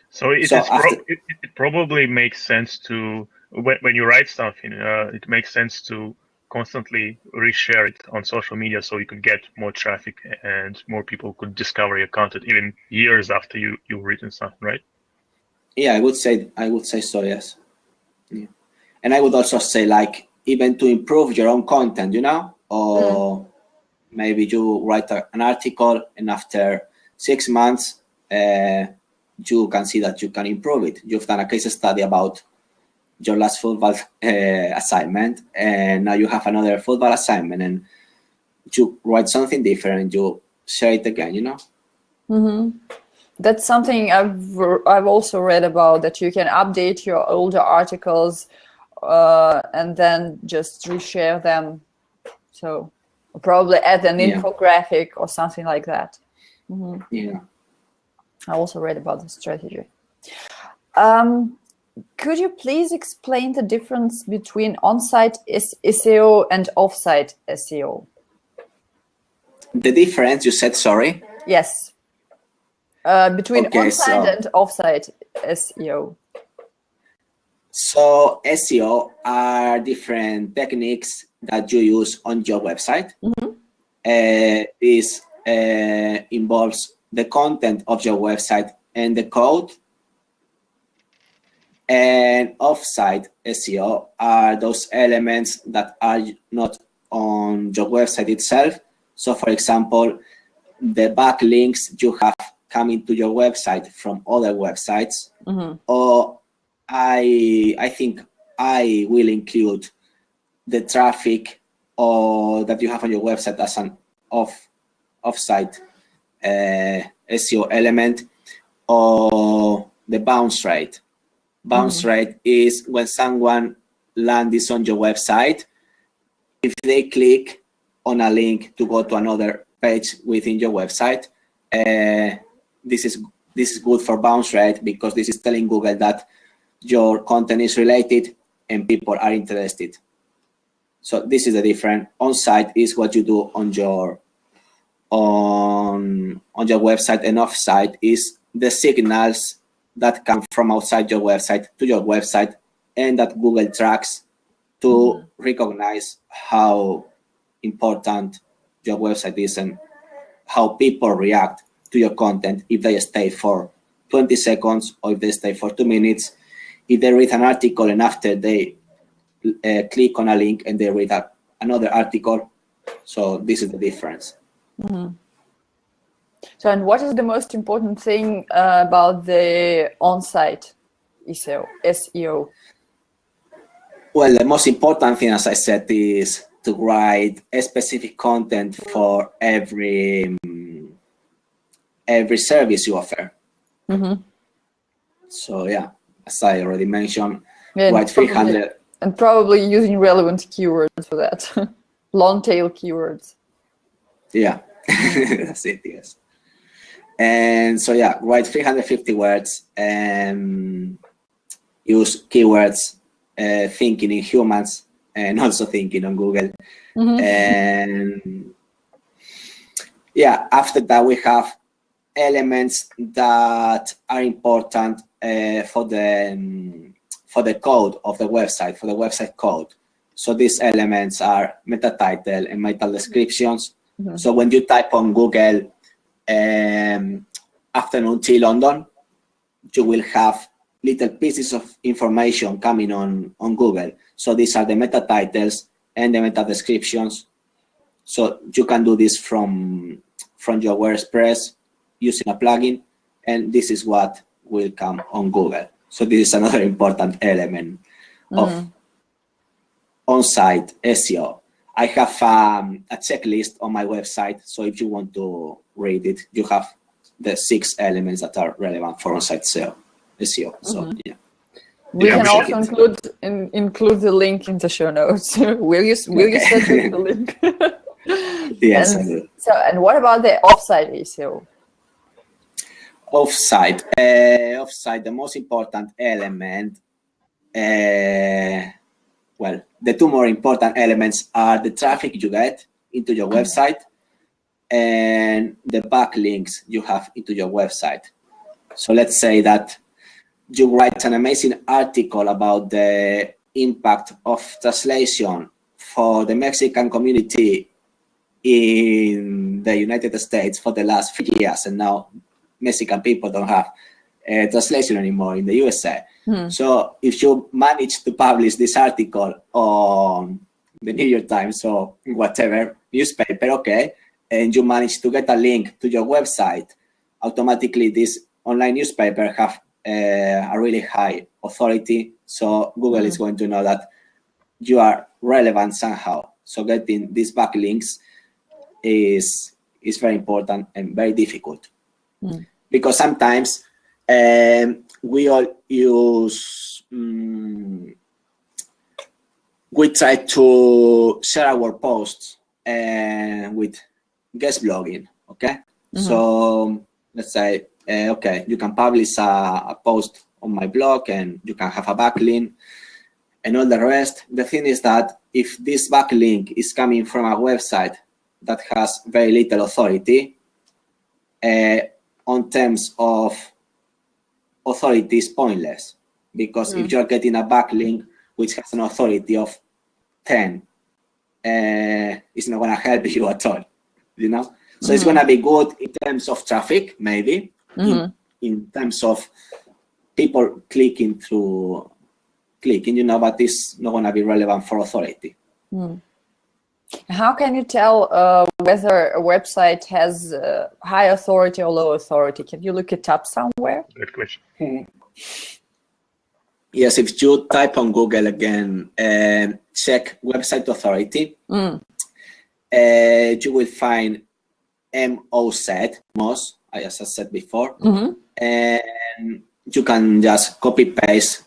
So it probably makes sense to, when you write something, it makes sense to constantly reshare it on social media so you could get more traffic and more people could discover your content even years after you've written something, right? Yeah, I would say so, yes. Yeah. And I would also say, like, even to improve your own content, you know, or maybe you write an article and after 6 months, you can see that you can improve it. You've done a case study about your last football assignment, and now you have another football assignment, and you write something different and you share it again, you know? That's something I've also read about, that you can update your older articles and then just reshare them. So probably add an infographic or something like that. Yeah. I also read about the strategy. Could you please explain the difference between on-site SEO and off-site SEO? The difference, you said, sorry? Yes. Between on-site and off-site SEO. So SEO are different techniques that you use on your website. This involves the content of your website and the code. And off-site SEO are those elements that are not on your website itself. So, for example, the backlinks you have coming to your website from other websites. Or I think I will include the traffic or that you have on your website as an off-site SEO element, or the bounce rate. Bounce rate is when someone lands on your website, if they click on a link to go to another page within your website, this is good for bounce rate, because this is telling Google that your content is related and people are interested. So this is the difference. On-site is what you do on your website, and off-site is the signals that come from outside your website to your website, and that Google tracks to recognize how important your website is and how people react to your content, if they stay for 20 seconds or if they stay for 2 minutes, if they read an article and after they click on a link and they read another article. So this is the difference. So, and what is the most important thing about the on-site SEO? Well, the most important thing, as I said, is to write a specific content for every service you offer. So yeah, as I already mentioned, write 300. And probably using relevant keywords for that. Long tail keywords. Yeah, that's it, yes. And so yeah, write 350 words and use keywords, thinking in humans and also thinking on Google. And yeah, after that we have elements that are important for the code of the website, for the website code. So these elements are meta title and meta descriptions. So when you type on Google afternoon tea London, you will have little pieces of information coming on Google. So these are the meta titles and the meta descriptions. So you can do this from your WordPress using a plugin, and this is what will come on Google. So this is another important element of on-site SEO. I have a checklist on my website, so if you want to read it, you have the 6 elements that are relevant for on-site SEO. So yeah. We can also include the link in the show notes. Will you send me the link? Yes, I will. So, and what about the offsite SEO? Offsite, the most important element. Well, the 2 more important elements are the traffic you get into your website and the backlinks you have into your website. So let's say that you write an amazing article about the impact of translation for the Mexican community in the United States for the last 3 years, and now Mexican people don't have translation anymore in the USA. So if you manage to publish this article on the New York Times or whatever newspaper, okay, and you manage to get a link to your website, automatically this online newspaper have a really high authority. So Google is going to know that you are relevant somehow. So getting these backlinks is very important and very difficult. Because sometimes we all use, we try to share our posts with guest blogging, okay? So let's say, okay, you can publish a post on my blog and you can have a backlink and all the rest. The thing is that if this backlink is coming from a website that has very little authority, on terms of authority is pointless, because if you're getting a backlink which has an authority of 10, it's not going to help you at all, you know? So it's going to be good in terms of traffic, maybe, in terms of people clicking, you know, but it's not going to be relevant for authority. How can you tell whether a website has high authority or low authority? Can you look it up somewhere? Good question. Yes, if you type on Google again and check website authority, you will find MOZ, as I said before, and you can just copy paste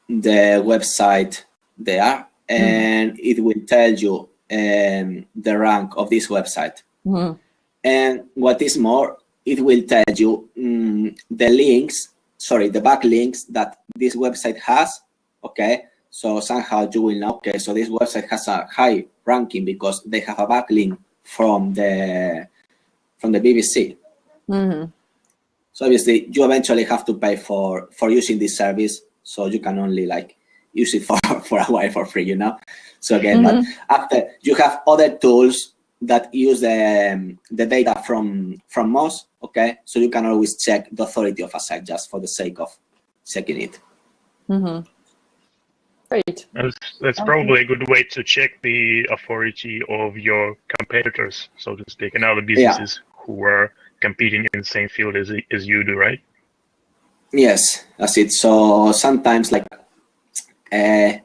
the website there, and it will tell you the rank of this website. And what is more, it will tell you the backlinks that this website has, okay? So somehow you will know, okay, so this website has a high ranking because they have a backlink from the BBC. So obviously you eventually have to pay for using this service, so you can only like use it for a while for free, you know? So again, but after you have other tools that use the data from Moz, okay? So you can always check the authority of a site just for the sake of checking it. Great. That's probably a good way to check the authority of your competitors, so to speak, and other businesses who are competing in the same field as you do, right? Yes, that's it. So sometimes like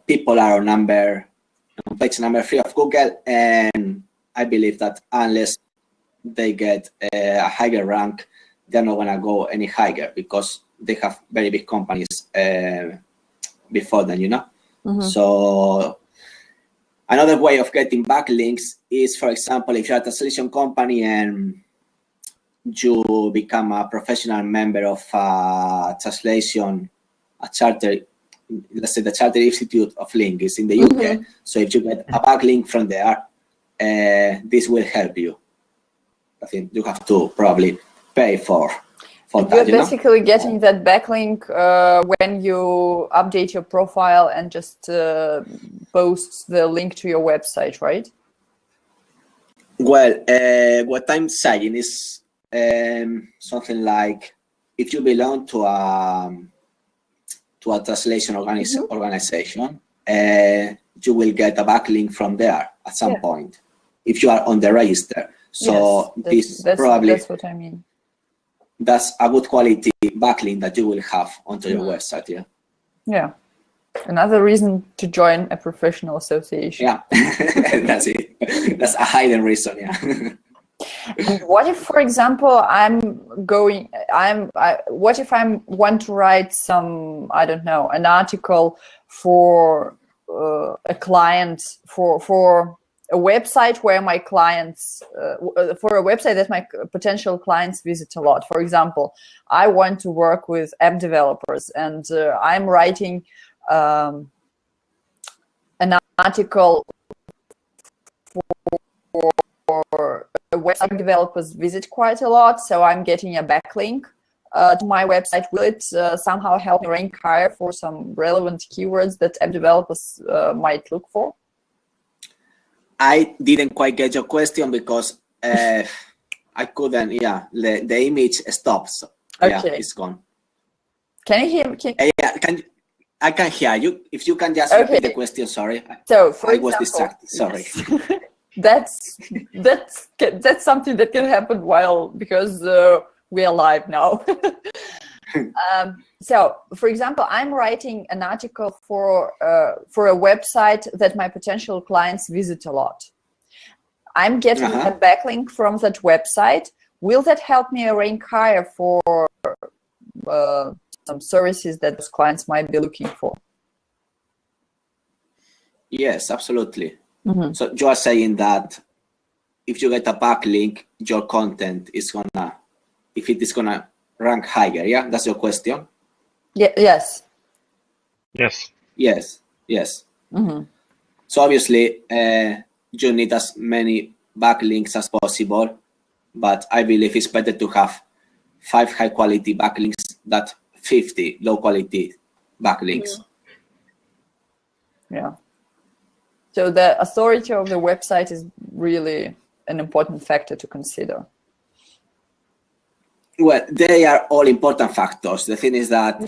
people are on page number 3 of Google, and I believe that unless they get a higher rank, they're not gonna go any higher because they have very big companies before them, you know? So another way of getting backlinks is, for example, if you're a translation company and you become a professional member of translation, a charter, let's say the Charter Institute of Linguists in the UK. So if you get a backlink from there, this will help you. I think you have to probably pay for that. You're basically getting that backlink when you update your profile and just post the link to your website, right? Well, what I'm saying is something like if you belong to a translation organization, you will get a backlink from there at some point if you are on the register. So that's what I mean. That's a good quality backlink that you will have onto your website. Yeah. Another reason to join a professional association. Yeah, that's it. That's a hidden reason. Yeah. And what if, for example, what if I want to write some, I don't know, an article for a client, for a website where my clients, for a website that my potential clients visit a lot. For example, I want to work with app developers, and I'm writing an article for website developers visit quite a lot, so I'm getting a backlink to my website. Will it somehow help me rank higher for some relevant keywords that app developers might look for? I didn't quite get your question because I couldn't. Yeah, the image stops. Okay. Yeah, it's gone. Can you hear me? Yeah, I can hear you. If you can just repeat the question, sorry. So, for I example, was distracted. Sorry. That's something that can happen because we are live now. So, for example, I'm writing an article for a website that my potential clients visit a lot. I'm getting a backlink from that website. Will that help me rank higher for some services that those clients might be looking for? Yes, absolutely. So you are saying that if you get a backlink, your content is gonna, if it is gonna rank higher, yeah? That's your question? Yeah. Yes. So obviously, you need as many backlinks as possible, but I believe it's better to have 5 high-quality backlinks than 50 low-quality backlinks. Yeah. So the authority of the website is really an important factor to consider. Well, they are all important factors. The thing is that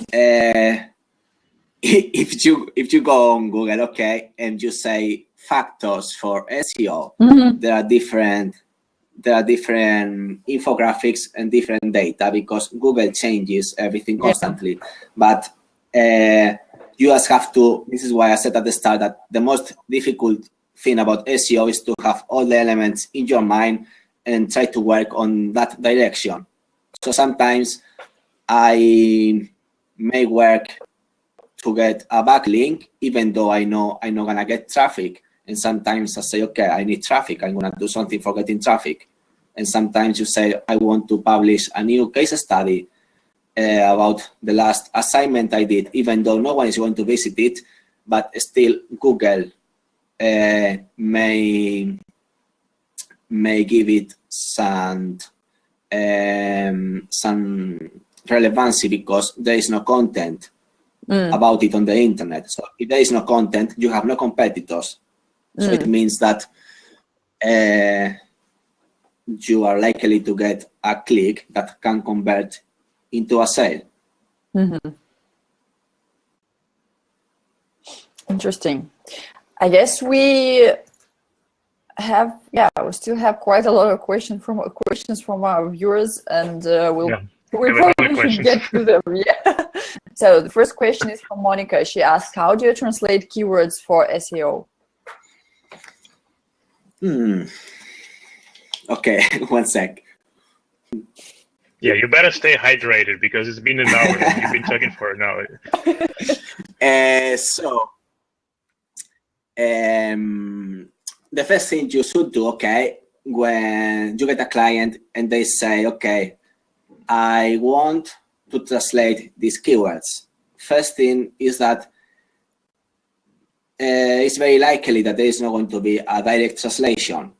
if you go on Google, okay, and you say factors for SEO, there are different infographics and different data because Google changes everything constantly. But you just have to, this is why I said at the start that the most difficult thing about SEO is to have all the elements in your mind and try to work on that direction. So sometimes I may work to get a backlink, even though I know I'm not gonna get traffic. And sometimes I say, okay, I need traffic. I'm gonna do something for getting traffic. And sometimes you say, I want to publish a new case study about the last assignment I did, even though no one is going to visit it, but still Google may give it some relevancy because there is no content about it on the internet. So if there is no content, you have no competitors. So it means that you are likely to get a click that can convert into a sale. Interesting. I guess we still have quite a lot of questions from our viewers, and we'll probably should get to them. Yeah. So the first question is from Monica. She asks, how do you translate keywords for SEO? Okay, one sec. Yeah, you better stay hydrated because it's been an hour and you've been talking for an hour. The first thing you should do, okay, when you get a client and they say, okay, I want to translate these keywords. First thing is that it's very likely that there is not going to be a direct translation.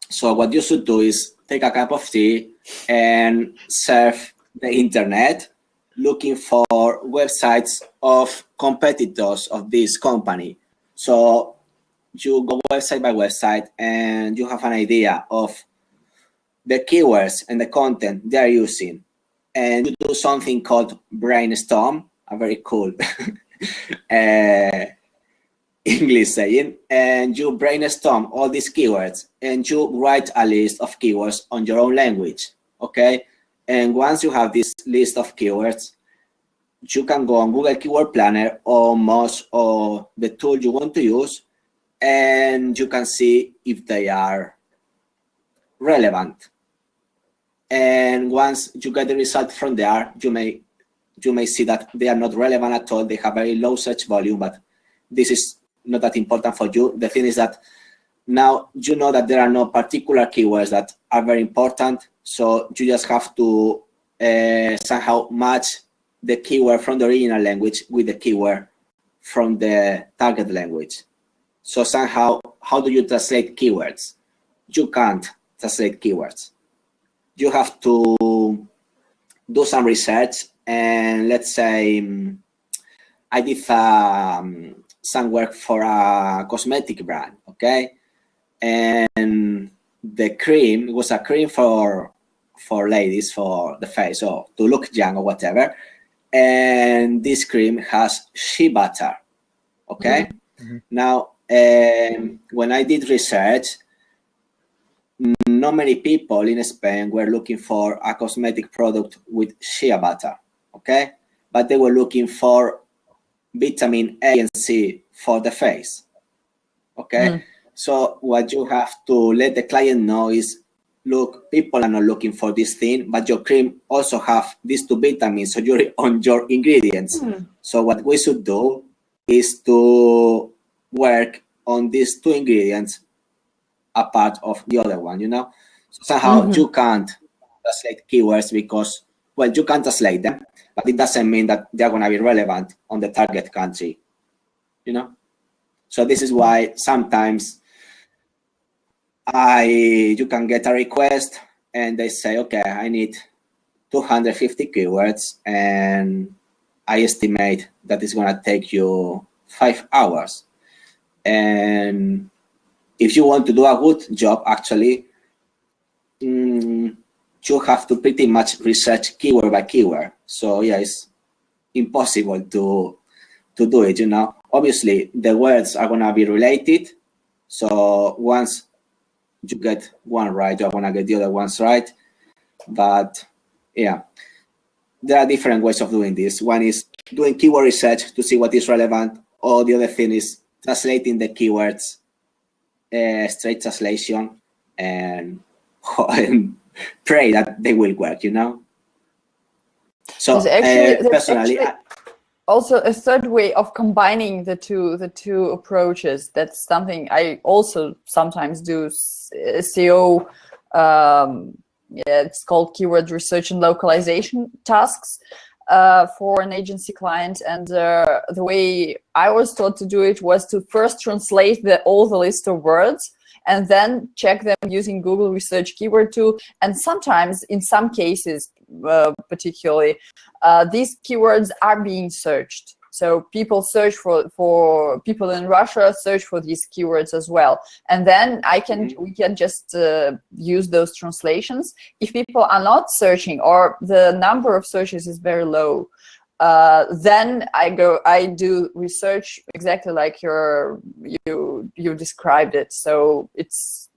So what you should do is take a cup of tea and surf the internet looking for websites of competitors of this company. So you go website by website and you have an idea of the keywords and the content they are using. And you do something called brainstorm, a very cool English saying, and you brainstorm all these keywords and you write a list of keywords on your own language, okay? And once you have this list of keywords, you can go on Google Keyword Planner or Moz or the tool you want to use, and you can see if they are relevant. And once you get the result from there, you may see that they are not relevant at all. They have very low search volume, but this is not that important for you. The thing is that now you know that there are no particular keywords that are very important. So you just have to somehow match the keyword from the original language with the keyword from the target language. So somehow, how do you translate keywords? You can't translate keywords. You have to do some research, and let's say I did some work for a cosmetic brand, okay? And the cream was a cream for ladies, for the face, or to look young or whatever. And this cream has shea butter, okay? Mm-hmm. Now, when I did research, not many people in Spain were looking for a cosmetic product with shea butter, okay? But they were looking for vitamin A and C for the face, okay? So what you have to let the client know is, look, people are not looking for this thing, but your cream also have these two vitamins, so you're on your ingredients. So what we should do is to work on these two ingredients apart of the other one, you know? So somehow you can't translate keywords because, well, you can translate them, but it doesn't mean that they're going to be relevant on the target country, you know? So this is why sometimes you can get a request and they say, okay, I need 250 keywords and I estimate that it's going to take you 5 hours. And if you want to do a good job, actually, you have to pretty much research keyword by keyword. So yeah, it's impossible to do it, you know. Obviously, the words are going to be related. So once you get one right, you're going to get the other ones right. But yeah, there are different ways of doing this. One is doing keyword research to see what is relevant, or the other thing is translating the keywords, straight translation, and pray that they will work, you know. So personally, also a third way of combining the two approaches. That's something I also sometimes do. SEO, it's called keyword research and localization tasks for an agency client. And the way I was taught to do it was to first translate all the list of words and then check them using Google Research Keyword Tool. And sometimes, in some cases, particularly, these keywords are being searched. So people search for people in Russia search for these keywords as well. And then we can just use those translations. If people are not searching or the number of searches is very low, then I do research exactly like you described it. So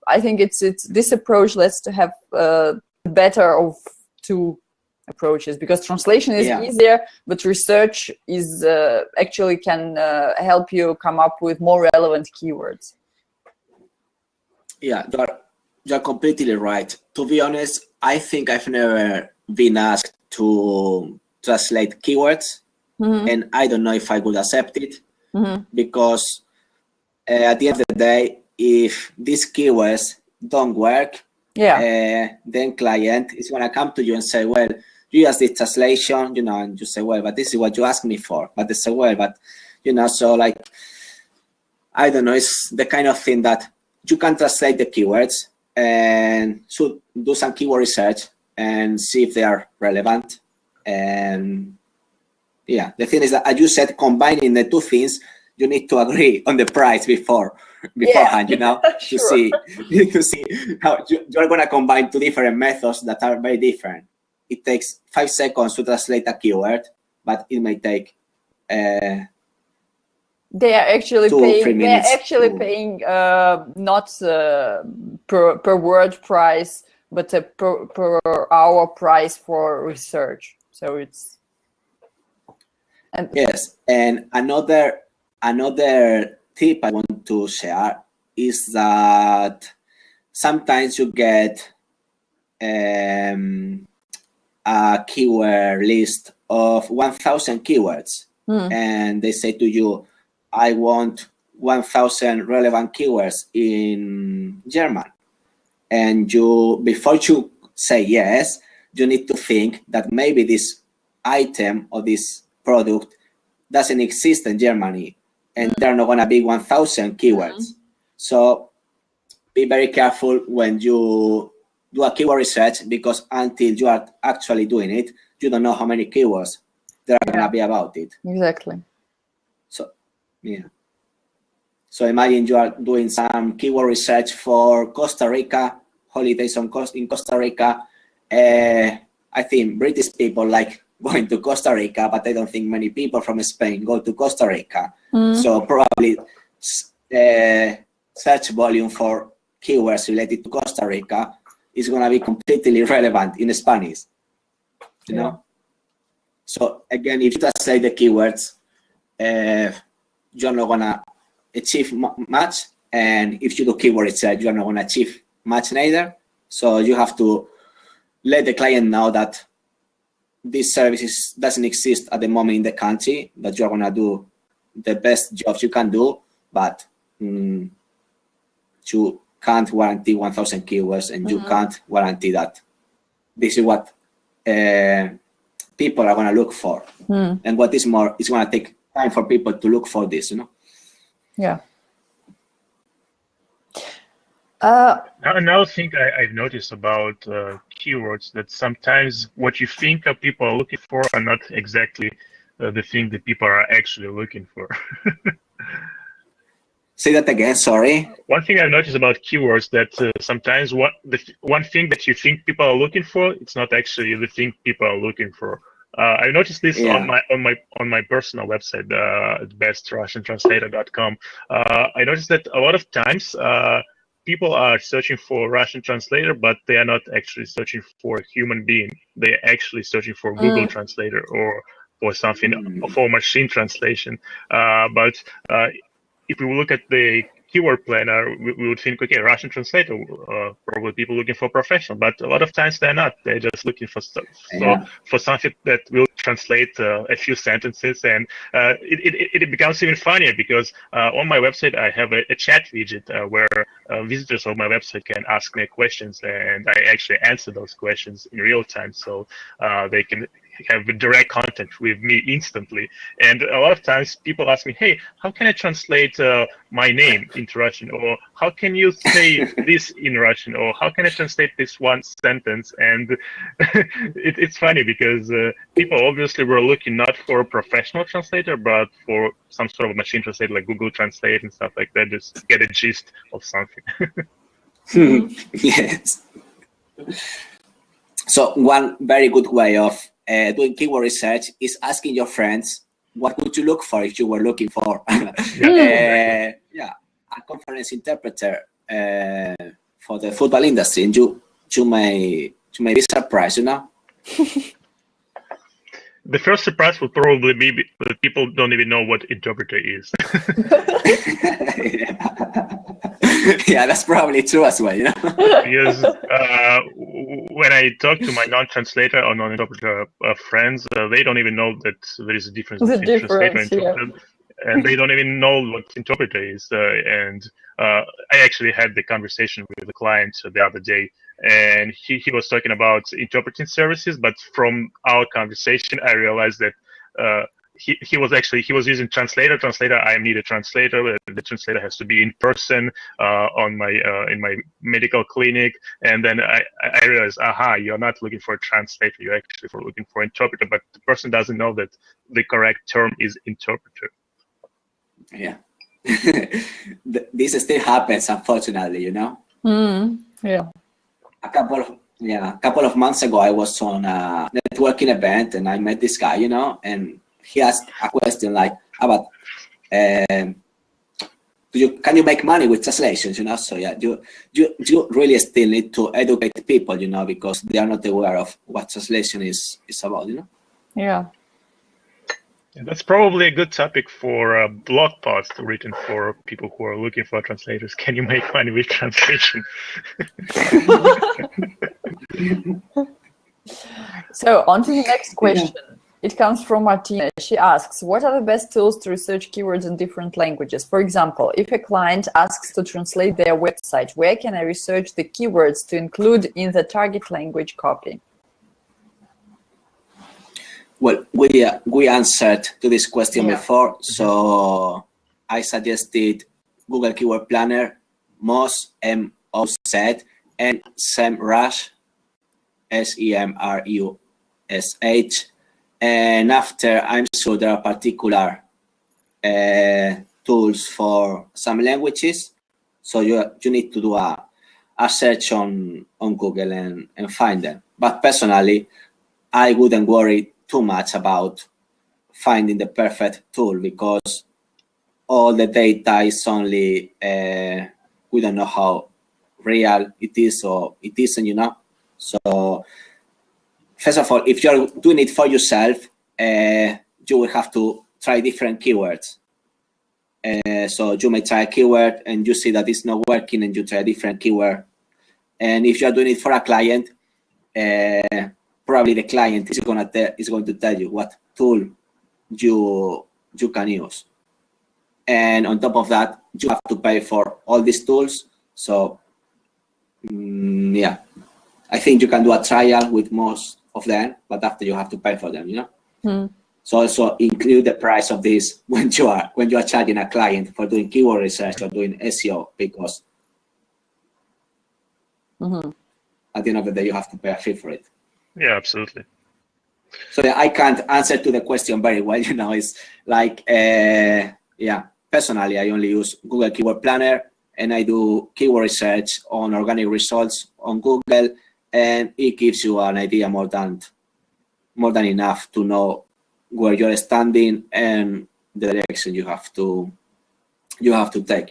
I think it's this approach lets to have better of two approaches, because translation is easier, but research is actually can help you come up with more relevant keywords. Yeah, you're completely right. To be honest, I think I've never been asked to translate keywords, and I don't know if I would accept it, because at the end of the day, if these keywords don't work, then client is gonna come to you and say, well, you use this translation, and you say, well, but this is what you asked me for. But they say, well, but so like, I don't know, it's the kind of thing that you can translate the keywords and should do some keyword research and see if they are relevant. And yeah, the thing is that, as you said, combining the two things, you need to agree on the price beforehand, to see how you're going to combine two different methods that are very different. It takes 5 seconds to translate a keyword, but it may take they are actually paying. They are actually paying not per word price, but a per hour price for research. So it's yes. And another tip I want to share is that sometimes you get a keyword list of 1,000 keywords, and they say to you, I want 1,000 relevant keywords in German. And before you say yes, you need to think that maybe this item or this product doesn't exist in Germany, and there are not going to be 1,000 keywords. So be very careful when you do a keyword research, because until you are actually doing it, you don't know how many keywords there are going to be about it. Exactly. So, yeah. So imagine you are doing some keyword research for Costa Rica, holidays in Costa Rica. I think British people like going to Costa Rica, but I don't think many people from Spain go to Costa Rica. So probably search volume for keywords related to Costa Rica is going to be completely irrelevant in Spanish, you know? So again, if you translate the keywords, you're not going to achieve much. And if you do keyword research, you're not going to achieve much neither. So you have to let the client know that this service doesn't exist at the moment in the country, that you're going to do the best jobs you can do, but you can't guarantee 1,000 keywords, and you can't guarantee that this is what people are going to look for. And what is more, it's going to take time for people to look for this, Yeah. Another thing I've noticed about keywords, that sometimes what you think people are looking for are not exactly the thing that people are actually looking for. Say that again, sorry. One thing I've noticed about keywords, that sometimes one thing that you think people are looking for, it's not actually the thing people are looking for. I noticed this on my personal website, bestrussiantranslator.com. I noticed that a lot of times people are searching for Russian translator, but they are not actually searching for a human being. They're actually searching for Google Translator or something for machine translation. But if we look at the keyword planner, we would think, okay, Russian translator, probably people looking for professional, but a lot of times they're not. They're just looking for stuff, for something that will translate a few sentences, and it becomes even funnier because on my website I have a chat widget where visitors of my website can ask me questions, and I actually answer those questions in real time, so they can have direct contact with me instantly. And a lot of times people ask me, hey, how can I translate my name into Russian, or how can you say this in Russian, or how can I translate this one sentence? And it's funny because people obviously were looking not for a professional translator, but for some sort of machine translator like Google Translate and stuff like that, just get a gist of something. Yes. So one very good way of doing keyword research is asking your friends, what would you look for if you were looking for a conference interpreter for the football industry? And you may be surprised, The first surprise will probably be that people don't even know what interpreter is. Yeah, that's probably true as well, Because when I talk to my non-translator or non-interpreter friends, they don't even know that there is a difference between translator and interpreter. and they don't even know what interpreter is. And I actually had the conversation with a client the other day, and he was talking about interpreting services. But from our conversation, I realized that he was using translator. I need a translator. The translator has to be in person on my in my medical clinic. And then I realized, aha, you're not looking for a translator. You're actually looking for interpreter. But the person doesn't know that the correct term is interpreter. Yeah, this still happens, unfortunately. Yeah. A couple of months ago, I was on a networking event, and I met this guy, and he asked a question like about, can you make money with translations, So yeah, you really still need to educate people, because they are not aware of what translation is about, Yeah. And that's probably a good topic for a blog post written for people who are looking for translators. Can you make money with translation? So on to the next question. Yeah. It comes from Martina. She asks, what are the best tools to research keywords in different languages? For example, if a client asks to translate their website, where can I research the keywords to include in the target language copy? Well, we answered to this question before, so I suggested Google Keyword Planner, Moz, M-O-Z, and SEMrush, S-E-M-R-U-S-H. And after, I'm sure there are particular tools for some languages, so you need to do a search on Google and find them. But personally, I wouldn't worry too much about finding the perfect tool, because all the data is only, we don't know how real it is or it isn't, So first of all, if you're doing it for yourself, you will have to try different keywords. So you may try a keyword and you see that it's not working, and you try a different keyword. And if you're doing it for a client, probably the client is going to tell you what tool you can use. And on top of that, you have to pay for all these tools. So yeah, I think you can do a trial with most of them, but after you have to pay for them, So also include the price of this when you are charging a client for doing keyword research or doing SEO, because at the end of the day, you have to pay a fee for it. Yeah, absolutely. So I can't answer to the question very well, It's like, personally, I only use Google Keyword Planner, and I do keyword research on organic results on Google, and it gives you an idea more than enough to know where you're standing and the direction you have to take,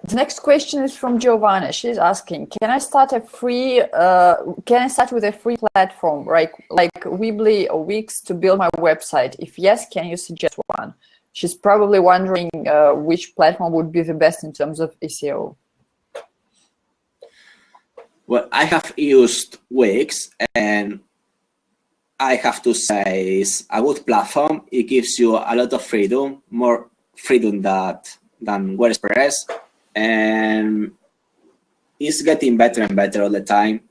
The next question is from Giovanna. She's asking, can I start with a free platform like Weebly or Wix to build my website? If yes, can you suggest one? She's probably wondering which platform would be the best in terms of SEO. Well, I have used Wix, and I have to say it's a good platform. It gives you a lot of freedom, more freedom than WordPress. And it's getting better and better all the time.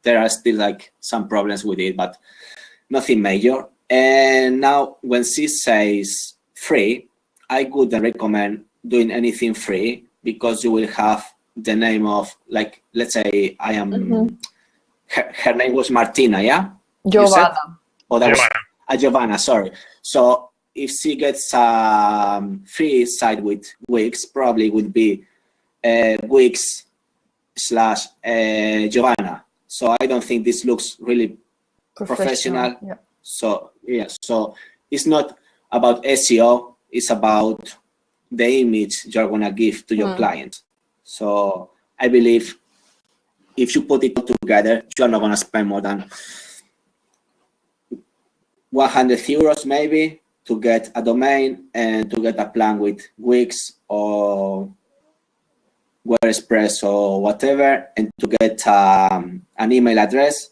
There are still like some problems with it, but nothing major. And now when she says free, I wouldn't recommend doing anything free, because you will have the name of, like, let's say I am, her name was Martina, yeah? Giovanna. Oh, that was Giovanna, sorry. So if she gets a free site with Wix, probably would be Wix/Giovanna. So I don't think this looks really professional. Yeah. So yeah, so it's not about SEO, it's about the image you're gonna give to your client. So I believe if you put it all together, you're not gonna spend more than 100 euros maybe to get a domain and to get a plan with Wix or WordPress or whatever, and to get an email address.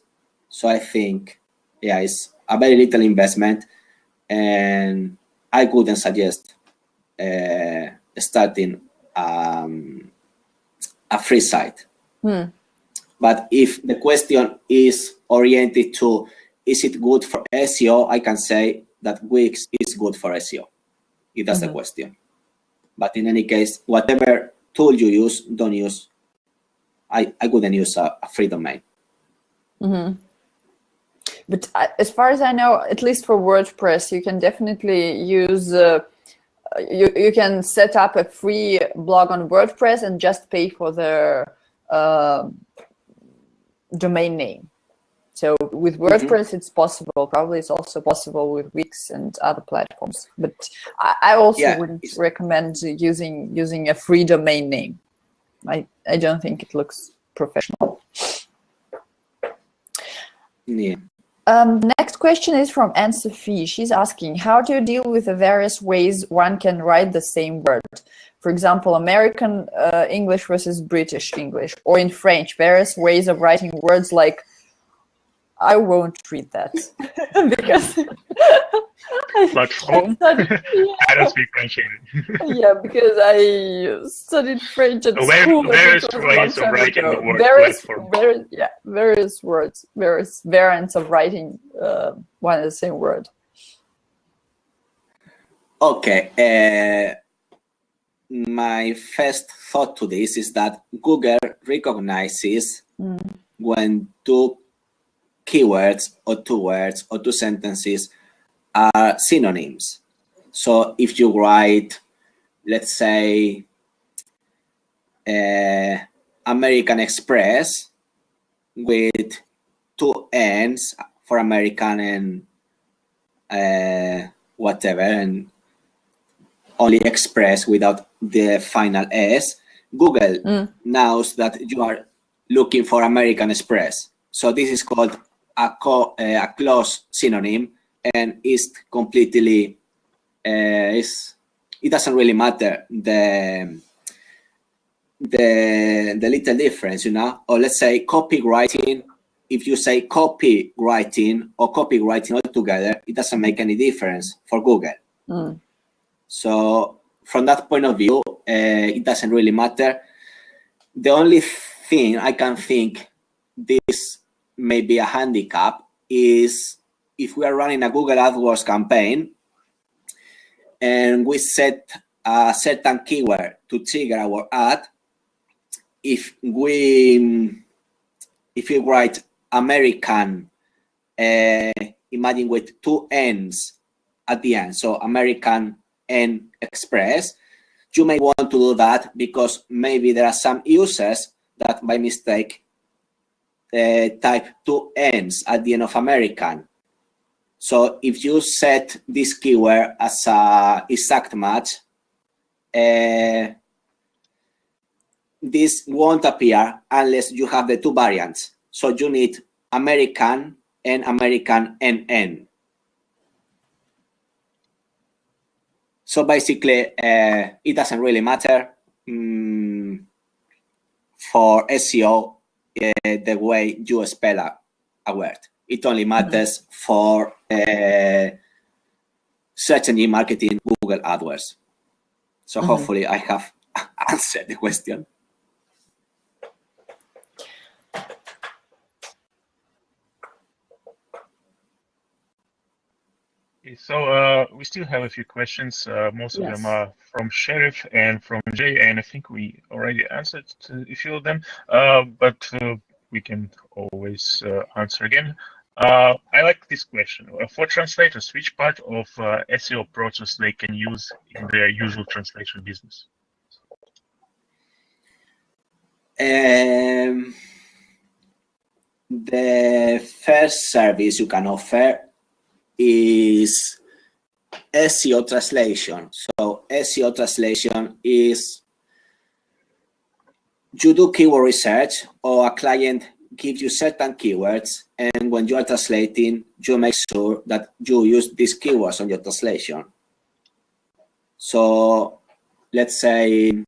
So I think, yeah, it's a very little investment, and I wouldn't suggest starting a free site. But if the question is oriented to, is it good for SEO, I can say that Wix is good for SEO, if that's the question. But in any case, whatever tool you use, don't use, I wouldn't use a free domain. But as far as I know, at least for WordPress, you can definitely use, you can set up a free blog on WordPress and just pay for the domain name. So with WordPress, it's possible. Probably it's also possible with Wix and other platforms. But I also wouldn't recommend using a free domain name. I don't think it looks professional. Yeah. Next question is from Anne-Sophie. She's asking, how do you deal with the various ways one can write the same word? For example, American English versus British English, or in French, various ways of writing words like, I won't read that because I don't speak French either. Yeah, because I studied French at school. Various ways of writing the word. Various words, various variants of writing one and the same word. Okay. My first thought to this is that Google recognizes when two keywords or two words or two sentences are synonyms. So if you write, let's say, American Express with two N's for American and whatever, and only Express without the final S, Google knows that you are looking for American Express. So this is called a close synonym, and is completely it doesn't really matter the little difference, you know. Or let's say copywriting. If you say copywriting or copywriting altogether, it doesn't make any difference for Google. So from that point of view, it doesn't really matter. The only thing I can think this may be a handicap is if we are running a Google AdWords campaign and we set a certain keyword to trigger our ad. If we write American, imagine with two N's at the end, so American and Express, you may want to do that because maybe there are some users that by mistake type two N's at the end of American. So if you set this keyword as a exact match, this won't appear unless you have the two variants. So you need American and American NN. So basically, it doesn't really matter for SEO the way you spell a word. It only matters for search engine marketing, Google AdWords. So hopefully I have answered the question. So we still have a few questions. Most of them are from Sheriff and from Jay, and I think we already answered to a few of them, but we can always answer again. I like this question. For translators, which part of SEO process they can use in their usual translation business? The first service you can offer is SEO translation. So SEO translation is you do keyword research, or a client gives you certain keywords, and when you are translating, you make sure that you use these keywords on your translation. So let's say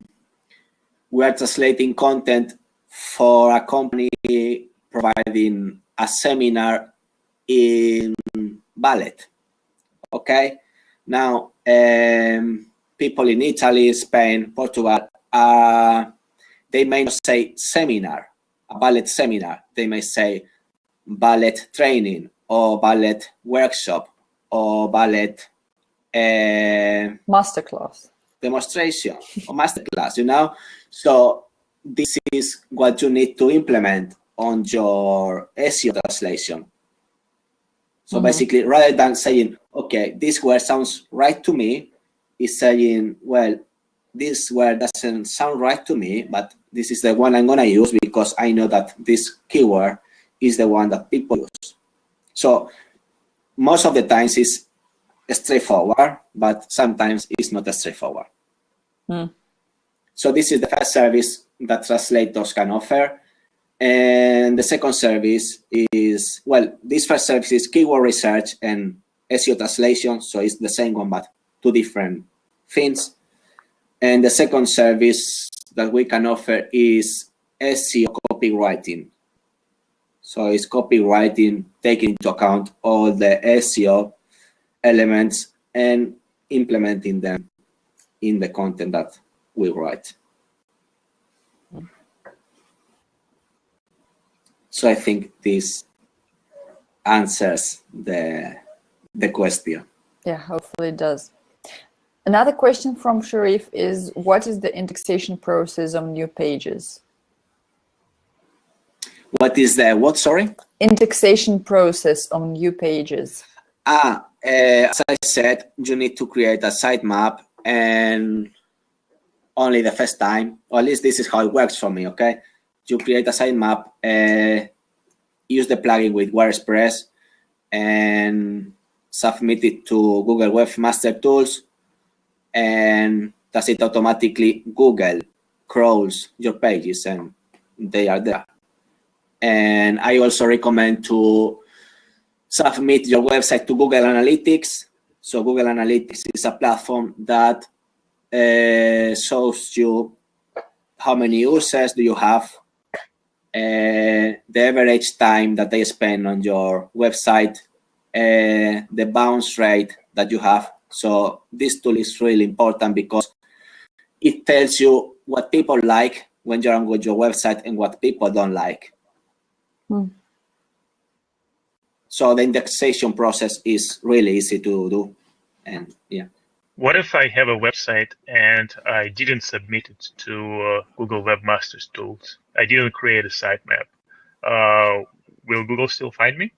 we are translating content for a company providing a seminar in ballet Okay, now people in Italy, Spain, Portugal, they may not say seminar, a ballet seminar. They may say ballet training or ballet workshop or ballet masterclass, demonstration or masterclass, you know. So this is what you need to implement on your SEO translation. So basically, rather than saying, okay, this word sounds right to me, is saying, well, this word doesn't sound right to me, but this is the one I'm going to use because I know that this keyword is the one that people use. So most of the times it's straightforward, but sometimes it's not straightforward. So this is the first service that translators can offer. And the second service is, well, this first service is keyword research and SEO translation. So it's the same one, but two different things. And the second service that we can offer is SEO copywriting. So it's copywriting, taking into account all the SEO elements and implementing them in the content that we write. So I think this answers the question. Yeah, hopefully it does. Another question from Sharif is, what is the indexation process on new pages? What is the what, sorry? Indexation process on new pages. As I said, you need to create a sitemap, and only the first time, or at least this is how it works for me, okay? You create a sitemap, use the plugin with WordPress, and submit it to Google Webmaster Tools, and does it automatically Google crawls your pages, and they are there. And I also recommend to submit your website to Google Analytics. So Google Analytics is a platform that shows you how many users do you have, the average time that they spend on your website, the bounce rate that you have. So this tool is really important because it tells you what people like when you're on your website and what people don't like. So the indexation process is really easy to do. And yeah. What if I have a website and I didn't submit it to Google Webmaster Tools? I didn't create a sitemap. Will Google still find me?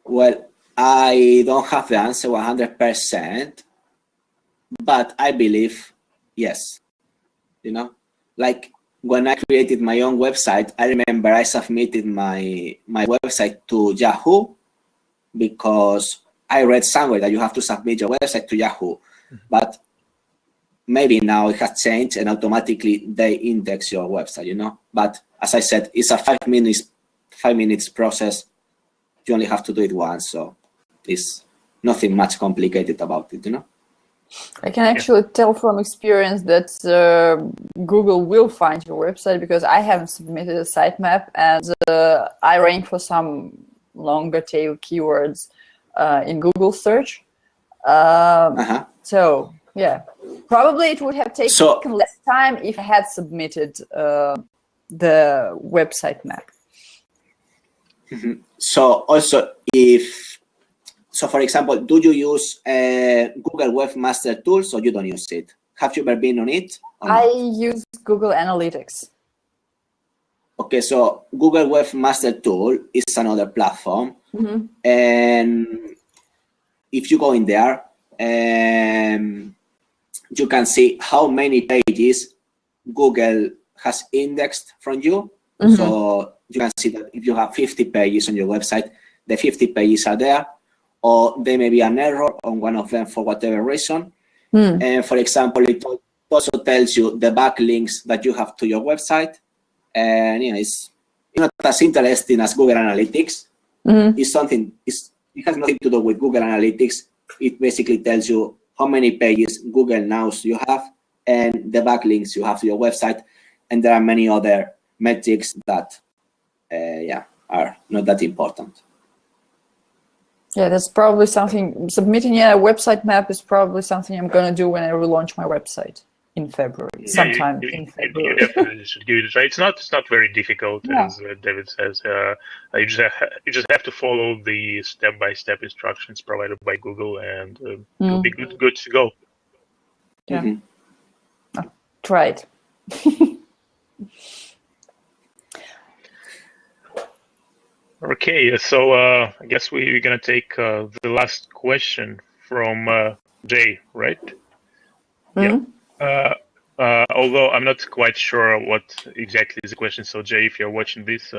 Well, I don't have the answer 100%, but I believe yes. You know, like when I created my own website, I remember I submitted my website to Yahoo because I read somewhere that you have to submit your website to Yahoo, but maybe now it has changed and automatically they index your website, you know. But as I said, it's a 5 minutes process. You only have to do it once, so it's nothing much complicated about it, you know. I can actually tell from experience that Google will find your website because I haven't submitted a sitemap and I rank for some longer tail keywords in Google search. So yeah, probably it would have taken less time if I had submitted the website map. So also so for example, do you use Google Webmaster Tools or you don't use it? Have you ever been on it? I use Google Analytics. Okay, so Google Webmaster Tool is another platform. And if you go in there, you can see how many pages Google has indexed from you. So you can see that if you have 50 pages on your website, the 50 pages are there, or there may be an error on one of them for whatever reason. And for example, it also tells you the backlinks that you have to your website. And you know, it's not as interesting as Google Analytics. It's something, it has nothing to do with Google Analytics. It basically tells you how many pages Google knows you have and the backlinks you have to your website. And there are many other metrics that, are not that important. Yeah, that's probably something. Submitting a website map is probably something I'm going to do when I relaunch my website in February, sometime in February. You definitely should give it a try. It's not very difficult, as David says. You just have to follow the step-by-step instructions provided by Google, and you'll be good to go. Yeah, try it. Okay, so I guess we're gonna take the last question from Jay, right? Yeah. Although I'm not quite sure what exactly is the question. So Jay, if you're watching this,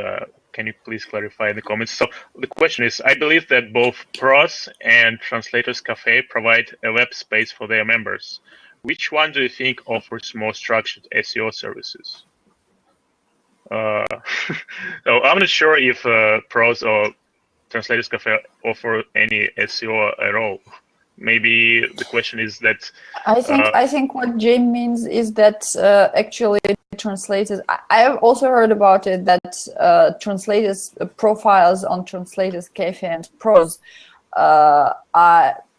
can you please clarify in the comments? So the question is, I believe that both PROS and Translators Cafe provide a web space for their members. Which one do you think offers more structured SEO services? So I'm not sure if PROS or Translators Cafe offer any SEO at all. Maybe the question is that I think what Jay means is that actually translators. I have also heard about it that translators profiles on Translators Cafe and PROS are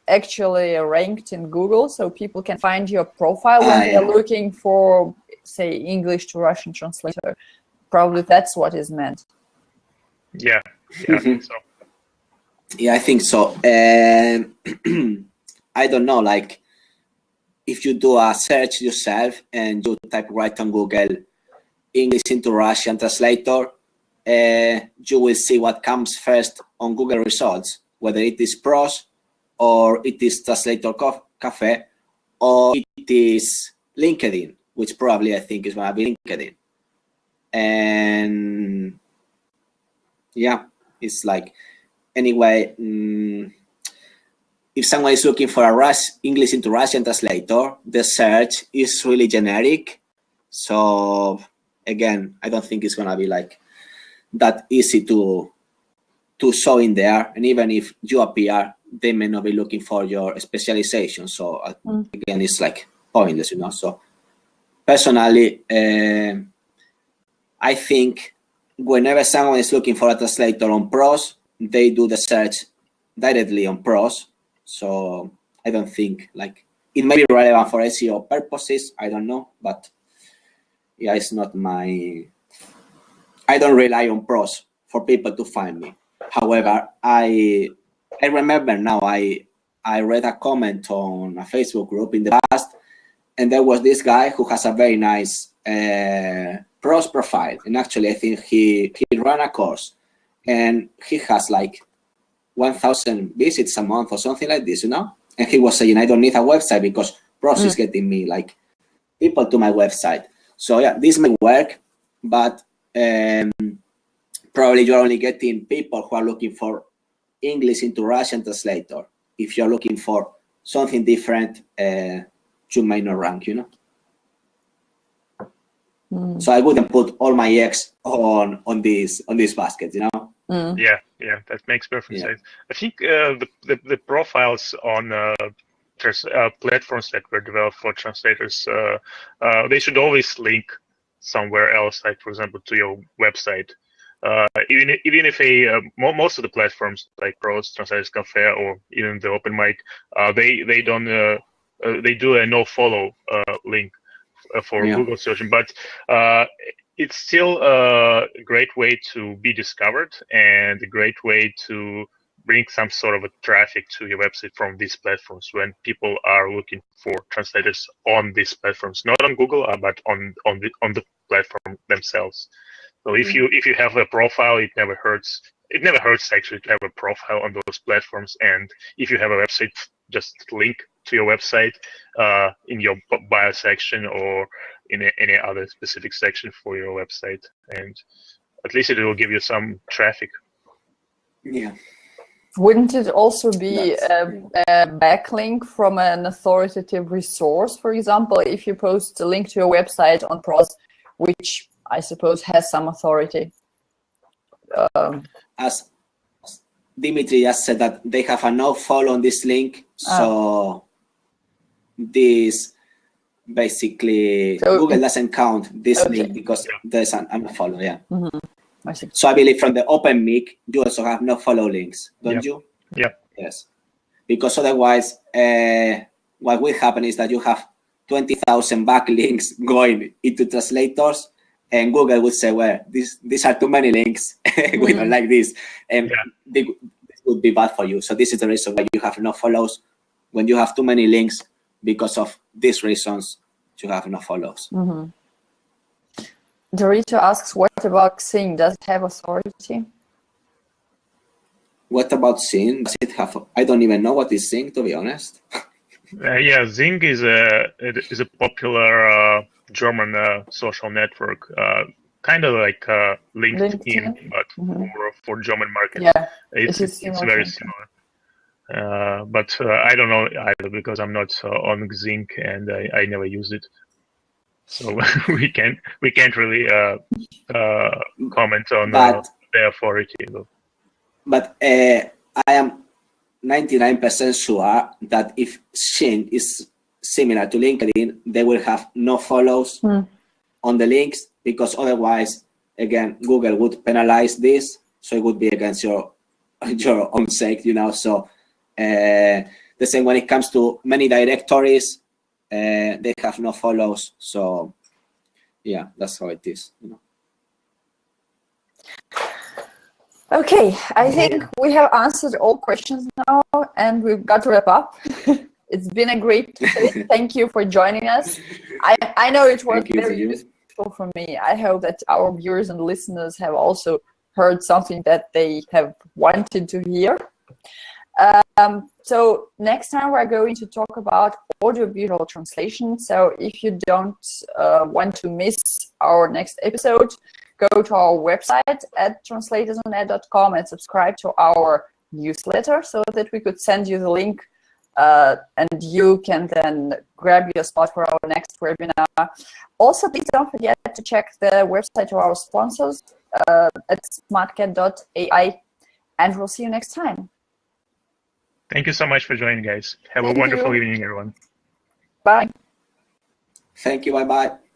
actually ranked in Google, so people can find your profile when they're looking for, say, English to Russian translator. Probably that's what is meant. Yeah, I think so. Yeah, I think so. I don't know, like, if you do a search yourself and you type right on Google English into Russian translator, you will see what comes first on Google results, whether it is PROS or it is Translator Cafe or it is LinkedIn, which probably I think is going to be LinkedIn. And yeah, it's like, anyway, if someone is looking for a English into Russian translator, the search is really generic. So again, I don't think it's going to be like that easy to show in there. And even if you appear, they may not be looking for your specialization. So again, it's like pointless, you know. So personally, I think whenever someone is looking for a translator on PROS, they do the search directly on PROS. So I don't think, like, it may be relevant for SEO purposes, I don't know, but yeah, it's not I don't rely on PROS for people to find me. However, I remember now I read a comment on a Facebook group in the past, and there was this guy who has a very nice PROS profile, and actually I think he ran a course, and he has like 1,000 visits a month or something like this, you know. And he was saying, I don't need a website because PROS is getting me like people to my website. So yeah, this may work, but probably you're only getting people who are looking for English into Russian translator. If you're looking for something different, you may not rank, you know. So I wouldn't put all my eggs on this basket, you know. Yeah, that makes perfect sense. I think the profiles on platforms that were developed for translators, they should always link somewhere else, like for example to your website. Even if most of the platforms like PROS, Translators Cafe, or even the OpenMic, they don't they do a no follow link for Google searching, but it's still a great way to be discovered and a great way to bring some sort of a traffic to your website from these platforms when people are looking for translators on these platforms, not on Google, but on the platform themselves. So if you have a profile, it never hurts. It never hurts actually to have a profile on those platforms, and if you have a website, just link to your website in your bio section or in any other specific section for your website, and at least it will give you some traffic. Yeah. Wouldn't it also be a backlink from an authoritative resource? For example, if you post a link to your website on PROS, which I suppose has some authority. As Dmitry just said, that they have a no follow on this link, so this basically Google doesn't count this link because there's an unfollow. Yeah. I see. So I believe from the OpenMic, you also have no follow links, don't you? Yeah. Yes, because otherwise, what will happen is that you have 20,000 backlinks going into translators, and Google would say, well, these are too many links. We don't like this. And this would be bad for you. So this is the reason why you have no follows. When you have too many links, because of these reasons, you have no follows. Dorito asks, what about Xing? Does it have authority? What about Xing? Does it have? I don't even know what is Xing, to be honest. Yeah, Xing is a popular German social network, kind of like LinkedIn, but for German market. Yeah, it's very similar. But I don't know either because I'm not on Xing and I never used it, so we can't really comment on the authority. But I am 99% sure that if Xing is similar to LinkedIn, they will have no follows on the links, because otherwise, again, Google would penalize this, so it would be against your own sake, you know. So the same when it comes to many directories, they have no follows. So yeah, that's how it is, you know. Okay, I think we have answered all questions now, and we've got to wrap up. It's been a great day. Thank you for joining us. I know it was very useful for me. I hope that our viewers and listeners have also heard something that they have wanted to hear. So next time we're going to talk about audio-visual translation. So if you don't want to miss our next episode, go to our website at translatorsOnAir.com and subscribe to our newsletter so that we could send you the link and you can then grab your spot for our next webinar. Also, please don't forget to check the website of our sponsors at smartcat.ai, and we'll see you next time. Thank you so much for joining, guys. Have a wonderful evening, everyone. Bye. Thank you. Bye-bye.